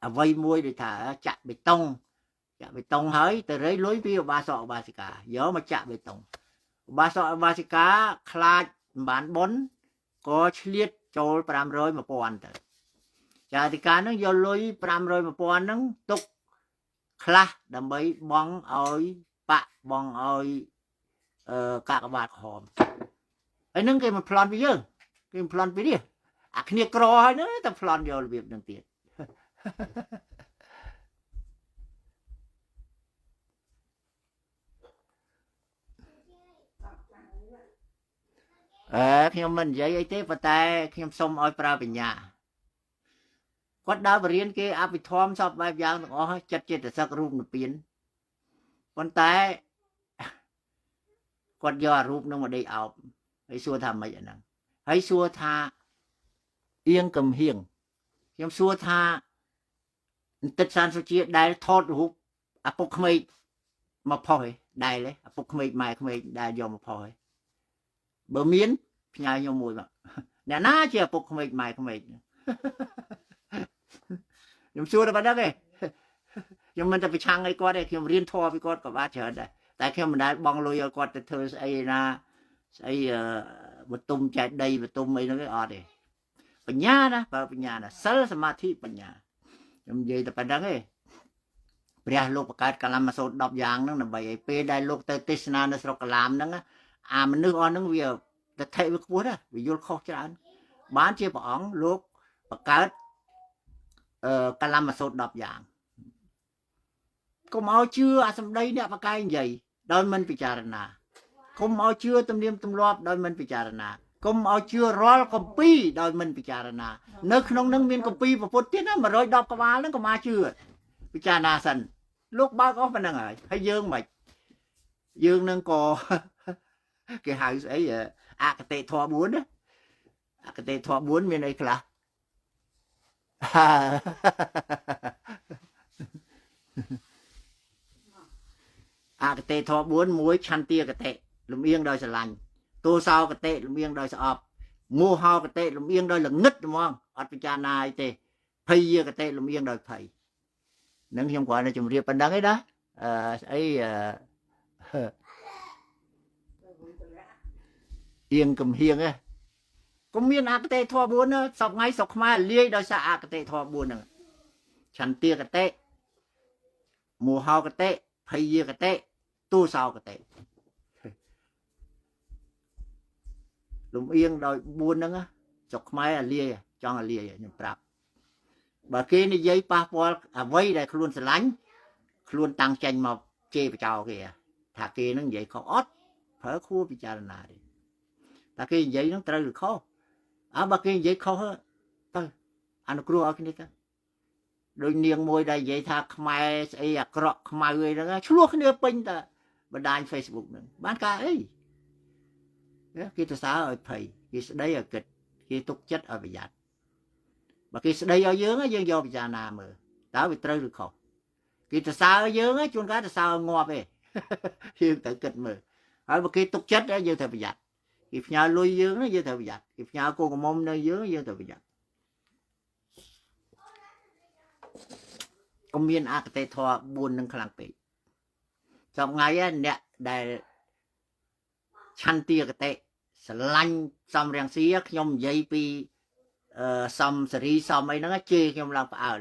អ្វីមួយដូចថាចាក់បេតុងហើយទៅរៃលុយពីឧបាសកឧបាសិកាយកមកចាក់បេតុងឧបាសកឧបាសិកាខ្លាចមិនបានបុណ្យក៏ឆ្លៀតចូល500 1000ទៅចាអធិការហ្នឹងយកលុយ500 1000ហ្នឹងទុកខ្លះដើម្បីបងឲ្យបាក់បងឲ្យកាកបាទក្រហមហើយហ្នឹងគេមិនប្លន់ពីយើងគេមិនប្លន់ពីនេះអាគ្នាក្រហើយហ្នឹងតែប្លន់យករបៀបហ្នឹងទៀតខ្ញុំមិននិយាយអីទេប៉ុន្តែខ្ញុំសូមឲ្យប្រើបញ្ញាគាត់ដើរបរៀនគេអភិធម្មសពបែបយ៉ាងទាំងអស់ចិត្តចេតសិករូបនិព្វានប៉ុន្តែគាត់យកអារូបនឹងមកដេកអោបហើយសួរថាម៉េចអាហ្នឹងហើយសួរថាអៀងកំហៀងខ្ញុំសួរថាបន្តិចសានសុជាដែលថតរូបឪពុកក្មេកមកផុសឯដែលឪពុកក្មេកម៉ែក្មេកដែលយកមកផុសឯបើមានផ្ញើខ្ញុំមួយមកអ្នកណាជាឪពុកក្មេកម៉ែក្មេកខ្ញុំសួរតែប៉ុណ្្នឹងឯងខ្ញុំមិនទៅប្រឆាំងអីគាត់ទេខ្ញុំរៀនធម៌ពីគាត់ក៏បានច្រើនដែរតែខ្ញុំមិនដែលបងលុយឲ្យគាត់ទៅធ្វើស្អីណាស្អីបន្ទុំចែកដីបន្ទុំអីហ្នឹងអត់ទេបញ្ញាណាបើបញ្ញាណាសិលសមាធិបញ្ញាខ្ញុំនិយាយតែប៉ុណ្្នឹងឯងព្រះលោកបង្កើតកាលមសូត្រ10យ៉ាងហ្នឹងដើម្បីឲ្យពេលដែលលោកទៅទេសនានៅស្រុកកាឡាមហ្នឹងអាមនុស្សអស់ហ្នឹងវាតថេវាខ្ពស់ណាស់វាយល់ខុសច្រើនបានជាព្រះអង្គលោកបង្កើត កាឡាំសូត10យ៉ាងកុំឲ្យជឿអាសម្ដីអ្នកបកកាយនិយាយដោយមិនពិចារណាកុំឲ្យជឿទំនៀមទម្លាប់ដោយមិនពិចារណាកុំឲ្យជឿរាល់គម្ពីរដោយមិនពិចារណានៅក្នុងនឹងមានគម្ពីរពុទ្ធទៀតណា110ក្បាលហ្នឹងកុំមកជឿពិចារណាសិនលោកបើកអស់ប៉ុណ្្នឹងហើយយើងមិនយើងនឹងក៏គេហៅស្អីអកតេធម៌4ណាអកតេធម៌4មានអីខ្លះអកតេធម៌4មួយឆន្ទាកតេលំអៀងដោយស្រឡាញ់ទោសោកតេលំអៀងដោយស្អប់មោហោកតេលំអៀងដោយល្ងឹតហ្មងអត់ពិចារណាអីទេភ័យកតេលំអៀងដោយភ័យនឹងខ្ញុំគ្រាន់តែជម្រាបប៉ុណ្្នឹងឯណាស្អីអៀងកំហៀងឯងក៏មានអកតេធម៌4សពថ្ងៃស្រុកខ្មែរលាយដោយសារអកតេធម៌4ហ្នឹងឆន្ទាកតេមោហោកតេភ័យកតេទោសោកតេលំអៀងដោយ4ហ្នឹងស្រុកខ្មែរអាលាយចង់អាលាយខ្ញុំប្រាប់បើគេនិយាយប៉ះពាល់អ្វីដែលខ្លួនស្រឡាញ់ខ្លួនតាំងចេញមកជេរបចោគេថាគេនឹងនិយាយខុសអត់ប្រើខួរពិចារណាទេតែគេនិយាយនឹងត្រូវឬខុសបើគេនិយាយខុសទៅអនុគ្រោះឲ្យគ្នាទៅដូចនាងមួយដែលនិយាយថាខ្មែរស្អីអាក្រក់ខ្មៅអីហ្នឹងឆ្លោះគ្នាពេញតែបណ្ដាញ Facebook ហ្នឹងបានការអីគេទៅសើឲ្យភ័យគេស្ដីឲ្យគិតគេទុកចិត្តឲ្យប្រយ័ត្នបើគេស្ដីឲ្យយើងយើងយកពិចារណាមើលតើវាត្រូវឬខុសគេទៅសើឲ្យយើងជួនកាលទៅសើឲ្យងាប់ឯងយើងត្រូវគិតមើលហើយបើគេទុកចិត្តយើងត្រូវប្រយ័ត្នគេផ្ញើលុយយើងយើងត្រូវប្រយ័ត្នគេផ្ញើគោកមុំនៅយើងត្រូវប្រយ័ត្នកុំមានអកតេធម៌4នឹងខ្លាំងពេកចំថ្ងៃអ្នកដែលឆន្ទាកតេស្រឡាញ់សំរាំងស៊ីខ្ញុំនិយាយពីសំសេរីសំអីហ្នឹងជេរខ្ញុំឡើងផ្អើល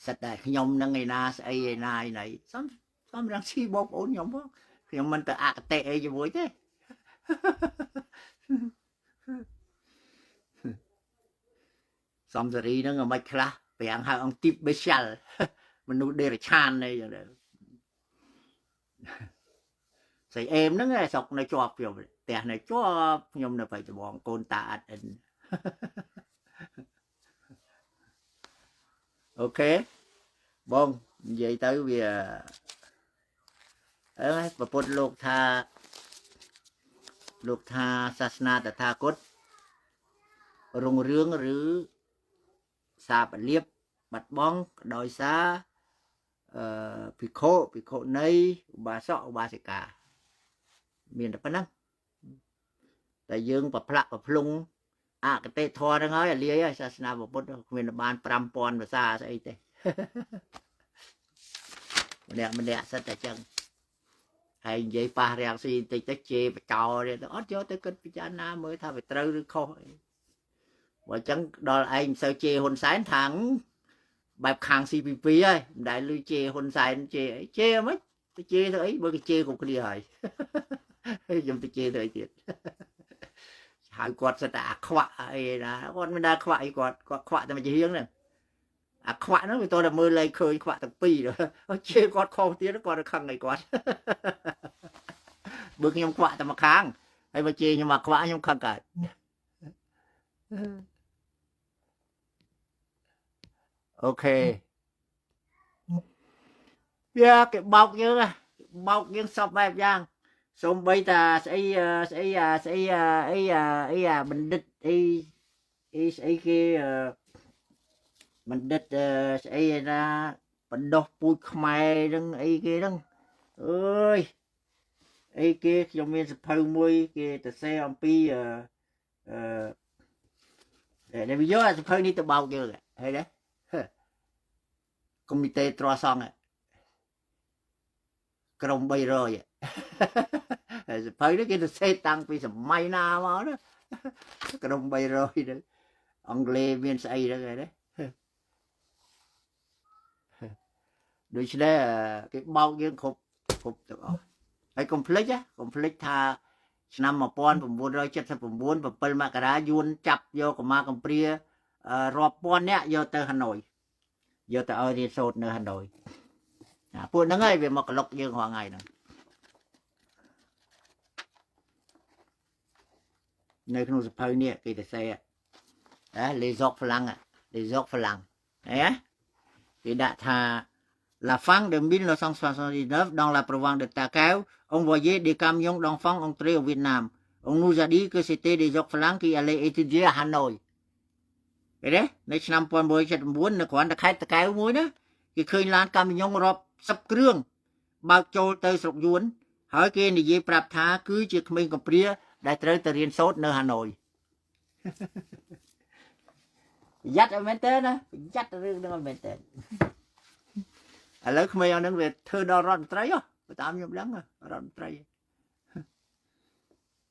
សិតតែខ្ញុំនឹងឯណាស្អីឯណាឯណីសំរាំងស៊ីបងប្អូនខ្ញុំមិនទៅអកតេអីជាមួយទេសំសេរីហ្នឹងមិនខ្លះប្រាំងហៅអង្គទីបបេសាល់មនុស្សដេរឆានអីចឹងដែរស្អីអេមហ្នឹងស្រុកនៅជាប់ខ្ញុំផ្ទះនៅជាប់ខ្ញុំនៅបៃតងកូនតាអត់អិនអូខេបងនិយាយទៅវាប្រពុតលោកថាសាសនាតថាគតរុងរឿងឬសាបលៀបបាត់បង់ដោយសារភិក្ខុនៃឧបាសកឧបាសិកាមានតែប៉ុណ្ណឹងតែយើងប្រផ្លាក់ប្រភ្លុងអកតេធម៌ហ្នឹងហើយអាលាយហើយសាសនាពុទ្ធគ្មានបាន 5000 ភាសាស្អីទេម្នាក់សិតតែចឹងហើយនិយាយប៉ះរាំងស៊ីតិចទៅជេរបចោទេអត់យកទៅគិតពិចារណាមើលថាវាត្រូវឬខុសអីបើចឹងដល់ឯងមិនសូវជេរហ៊ុនសែនថាងបែបខាង CPP ហើយមិនដែលលឺជេរហ៊ុនសែនជេរអីជេរមិនទៅជេរទៅអីបើគេជេរគ្រប់គ្នាហើយខ្ញុំទៅជេរទៅអីទៀតហើយគាត់សិតតែអាខ្វាក់អីណាគាត់មិនដែលខ្វាក់អីគាត់ខ្វាក់តែមួយជារៀងហ្នឹងអាខ្វាក់ហ្នឹងវាតតែមើលលែងឃើញខ្វាក់ទាំងពីរជេរគាត់ខុសទៀតគាត់ទៅខឹងអីគាត់បើខ្ញុំខ្វាក់តែមួយខាងហើយបើជេរខ្ញុំមកខ្វាក់ខ្ញុំខឹងកើតអូខេវាគេបោកយើងសពបែបយ៉ាងសូម្បីតាស្អីបណ្ឌិតអីស្អីគេបណ្ឌិតស្អីណាបណ្ដោះពូជខ្មែរហ្នឹងអីគេហ្នឹងអើយអីគេខ្ញុំមានសភៅមួយគេទៅសេអំពីតែវាយកសភៅនេះទៅបោកយើងហើយណាកុំមីតេត្រសងក្រុម300ហើយសភៅនេះគេទៅសេតាំងពីសម័យណាមកណាក្រុម300ហ្នឹងអង់គ្លេសមានស្អីហ្នឹងហើយណាដូច្នេះគេបោកយើងគ្រប់ទាំងអស់ហើយកុំភ្លេចថាឆ្នាំ1979 7 មករាយួនចាប់យកកម្មាកំព្រា រាប់ពាន់នាក់យកទៅហាណូយយកទៅឲ្យរៀនសូត្រនៅហាណូយពួកហ្នឹងហើយវាមកក្លុកយើងរាល់ថ្ងៃហ្នឹងនៅក្នុងសភៅនេះគេទៅសេles orques Phalangគេដាក់ថា La fin de 1979 dans la province de Takao on voyait des camions d'enfants entrer au Vietnam on nous a dit que c'était des orques Phalang qui allaient étudier à Hanoi ឃើញទេនៅឆ្នាំ1979នៅគ្រាន់តែខេត្តតាកែវមួយណាគេឃើញឡានកាមីយ៉ុងរាប់10គ្រឿងបើកចូលទៅស្រុកយួនហើយគេនិយាយប្រាប់ថាគឺជាក្មេងកំព្រាដែលត្រូវទៅរៀនសូត្រនៅហាណូយប្រយ័ត្នឲ្យមែនតើណាប្រយ័ត្នរឿងហ្នឹងឲ្យមែនតើឥឡូវក្មេងហ្នឹងវាធ្វើដល់រដ្ឋមន្ត្រីហ៎បើតាមខ្ញុំដឹងរដ្ឋមន្ត្រី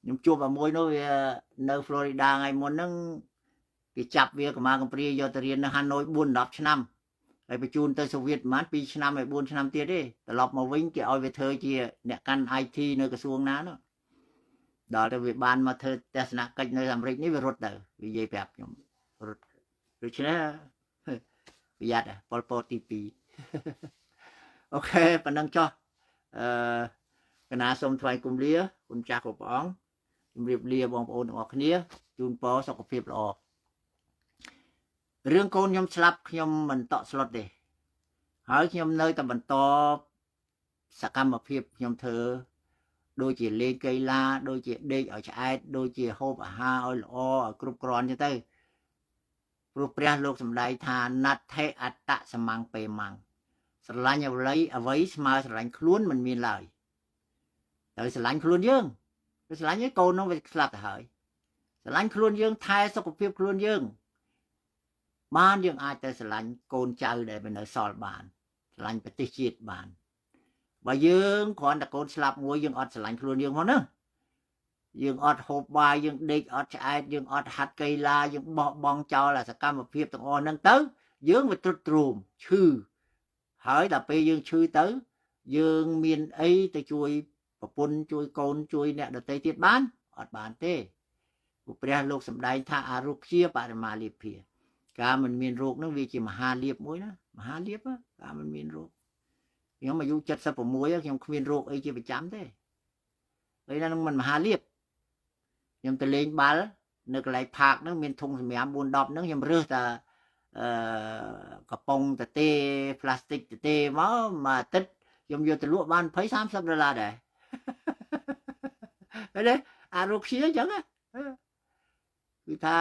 ខ្ញុំជួបអាមួយនោះវានៅ Florida ថ្ងៃមុនហ្នឹងគេចាប់វាកម្មាកំព្រាយកទៅរៀននៅហាណូយ 4-10 ឆ្នាំហើយបញ្ជូនទៅសូវៀតប្រហែល2ឆ្នាំហើយ4ឆ្នាំទៀតទេត្រឡប់មកវិញគេឲ្យវាធ្វើជាអ្នកកាន់ IT នៅក្រសួងណានោះដល់ទៅវាបានមកធ្វើទស្សនកិច្ចនៅអាមេរិកនេះវារត់ទៅវានិយាយប្រាប់ខ្ញុំរត់ដូច្នេះប្រយ័ត្នប៉ុលពតទី2អូខេប៉ុណ្ណឹងចុះកណាសូមថ្វាយគុំលាគុណចាស់គ្រប់ព្រះអង្គជម្រាបលាបងប្អូនទាំងអស់គ្នាជូនពរសុខភាពល្អរឿងកូនខ្ញុំស្លាប់ខ្ញុំមិនតក់ស្លុតទេហើយខ្ញុំនៅតែបន្តសកម្មភាពខ្ញុំធ្វើដូចជាលេងកីឡាដូចជាដេកឲ្យឆ្អែតដូចជាហូបអាហារឲ្យល្អឲ្យគ្រប់គ្រាន់ចឹងទៅព្រោះព្រះលោកសម្ដែងថាណដ្ឋិអត្តសមੰពេមੰស្រឡាញ់អ្វីស្មើស្រឡាញ់ខ្លួនមិនមានឡើយតែស្រឡាញ់ខ្លួនយើងស្រឡាញ់កូននោះវាស្លាប់ទៅហើយស្រឡាញ់ខ្លួនយើងថែសុខភាពខ្លួនយើងបានយើងអាចទៅស្រឡាញ់កូនចៅដែលនៅសល់បានស្រឡាញ់ប្រទេសជាតិបានបើយើងគ្រាន់តែកូនស្លាប់មួយយើងអត់ស្រឡាញ់ខ្លួនយើងផងណាយើងអត់ហូបបាយយើងដេកអត់ឆ្អែតយើងអត់ហាត់កីឡាយើងបោះបង់ចោលអាសកម្មភាពទាំងអស់ហ្នឹងទៅយើងវាទ្រុឌទ្រោមឈឺហើយដល់ពេលយើងឈឺទៅយើងមានអីទៅជួយប្រពន្ធជួយកូនជួយអ្នកដទៃទៀតបានអត់បានទេព្រោះព្រះលោកសម្ដែងថាអារុក្ខាបរមាលិភាការមិនមានរោគហ្នឹងវាជាមហាលាភមួយណាមហាលាភការមិនមានរោគខ្ញុំអាយុ76ខ្ញុំគ្មានរោគអីជាប្រចាំទេហើយហ្នឹងមិនមហាលាភខ្ញុំទៅលេងបាល់នៅកន្លែងផាកហ្នឹងមានធុងសម្រាម 4-10 ហ្នឹងខ្ញុំរើសតែកំប៉ុងតទេផ្លាស្ទិកតទេមកមួយអាទិត្យខ្ញុំយកទៅលក់បាន$20-30ដែរហើយអារោគជាអញ្ចឹងគឺថា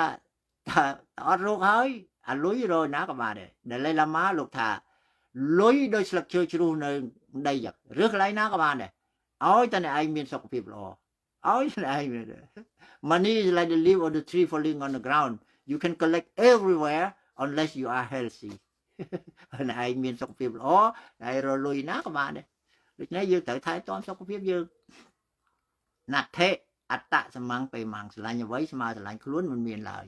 អត់រោគហើយអាលុយរយណាក៏បានដែរដែលឡាម៉ាលោកថាលុយដោយស្លឹកឈើជ្រុះនៅដីចឹងឬកន្លែងណាក៏បានដែរឲ្យតែអ្នកឯងមានសុខភាពល្អឲ្យតែឯងមាន money is like the leaf of the tree falling on the ground you can collect everywhere unless you are healthy អ្នកឯងមានសុខភាពល្អហើយរលុយណាក៏បានដែរដូច្នេះយើងត្រូវថែទាំសុខភាពយើងណដ្ឋិអត្តសមੰពេមੰស្រឡាញ់អ្វីស្មើស្រឡាញ់ខ្លួនមិនមានឡើយ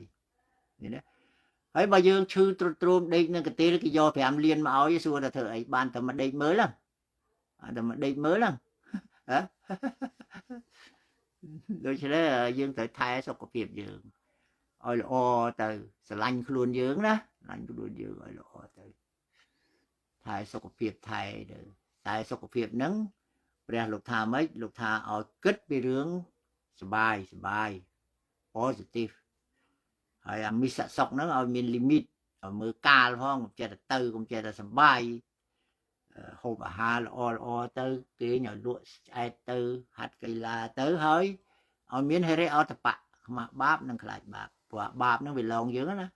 នេះណាហើយបើយើងឈឺទ្រុឌទ្រោមដេកនឹងកន្ទេលគេយក5លានមកឲ្យសួរថាធ្វើអីបានតែមកដេកមើលហ្នឹងតែមកដេកមើលហ្នឹងហ៎ដូច្នេះយើងត្រូវថែសុខភាពយើងឲ្យល្អទៅស្រឡាញ់ខ្លួនយើងណាស្រឡាញ់ខ្លួនយើងឲ្យល្អទៅថែសុខភាពថែទៅតែសុខភាពហ្នឹងព្រះលោកថាម៉េចលោកថាឲ្យគិតពីរឿងសុបាយ positive ហើយអាមិសសុខហ្នឹងឲ្យមាន limit ឲ្យមើលកាលផងកុំចេះតែទៅកុំចេះតែសុបាយហូបអាហារល្អទៅគេញឲ្យលក់ឆ្អែតទៅហាត់កីឡាទៅហើយឲ្យមានហិរិអតបៈខ្មាស់បាបនិងខ្លាចបាបព្រោះបាបហ្នឹងវាឡងយើងណា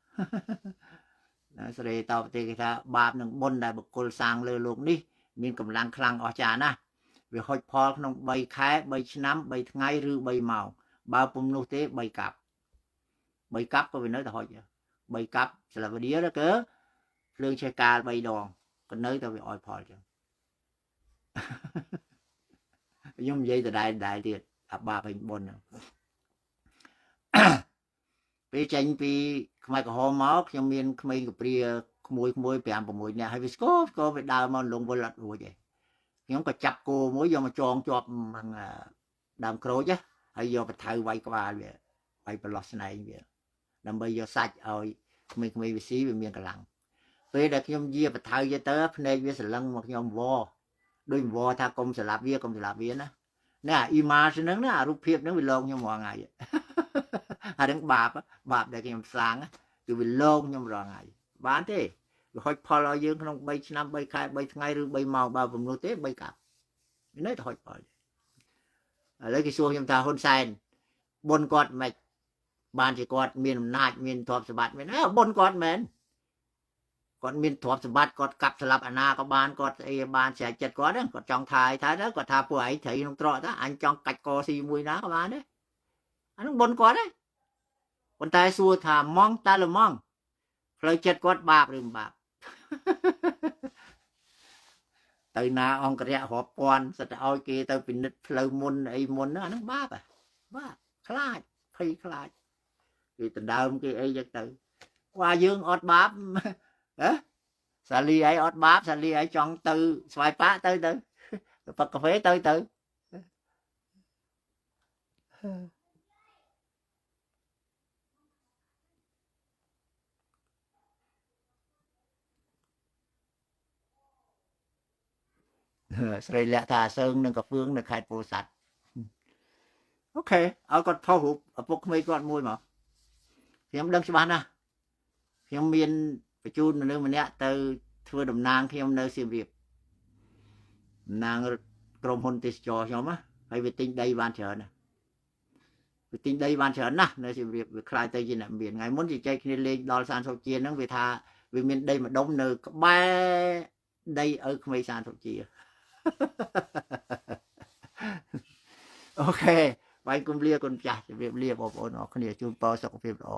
សេរីតបទេគេថាបាបនិងបុណ្យដែលបុគ្គលសាងលើលោកនេះមានកម្លាំងខ្លាំងអស្ចារ្យណាស់វាហុចផលក្នុង3ខែ3ឆ្នាំ3ថ្ងៃឬ3ម៉ោងបើពុំនោះទេ3កាប់ក៏វានៅតែហុច3កាប់ស្លាវឌីទៅគឺភ្លើងឆេះកាល3ដងក៏នៅតែវាឲ្យផលចឹងខ្ញុំនិយាយដដែលទៀតអាបាបហើយបុណ្យពេលចេញពីខ្មែរក្រហមមកខ្ញុំមានក្មេងកព្រាក្មួយ 5-6 នាក់ហើយវាស្គរវាដើរមកលងវល់អត់រួចឯងខ្ញុំក៏ចាប់គោមួយយកមកចងជាប់នឹងដើមក្រូចហើយយកបថៅវាយក្បាលវាវាយប្រឡោះស្នែងវាដើម្បីយកសាច់ឲ្យ mình vì xí vì miền cả lăng về đã nhom dìa và thay cho tớ này với sờ lăng một nhom vo đôi vo tha công sờ lạp vía nè image nó rụp hiệp nó bị lông nhom mọi ngày đứng bạp để nhom sáng từ bị lông nhom rồi ngày bán thế rồi hỏi Paul ở dương không bay năm bay khai bay ngay rồi bay màu ba vùng nô tế bay cặp nói hỏi Paul lấy cái xuông nhom ta hôn sai bôn quạt mạch bàn chỉ quạt miền nát miền thọp sờ bát miền bôn quạt mền còn miền thọp sờ bát quạt cặp sờ lạp anh có bàn quạt bàn sẽ chật quạt đó quạt trong thái đó quạt thà phụ ấy thấy không trọ đó anh trong cạch co xì mùi ná các bạn đấy anh bôn quạt đấy còn tai xua thà mong ta là mong lời chật quạt bạp rừng bạp từ nào ông cái họp quan sẽ oi kia tới bình định lời môn ấy môn nó bạp khai phi khai thì từ đầu kia ấy giật từ qua dương ọt bạp xà ly ấy ọt bạp xà ly ấy chọn từ xoài phá tới Phật cà phê tới Sri lạ thà sơn nâng cà phương nâng khai bồ sạch ok ở con phao hụp ở bốc mấy con môi mà thì em đâm cho bạn à thì em miền phải chun mà nơi mình nè từ thưa đầm nang thì em nơi Siem Reap nàng gồm hôn tít cho nhóm á hay về tinh đây ban chờ nè về tinh đây ban chờ nè nơi Siem Reap về khai tây trên nệm biển ngày muốn gì chơi khi lên đo san sâu chiên nó về thà về miền đây mà đông nơi có ba đây ở mấy san sâu chiên ok ไปกุมเลียคนจ่าจะเรียบเรียบอบอุ่นออกเนี่ยจูนปอสักเรียบรอ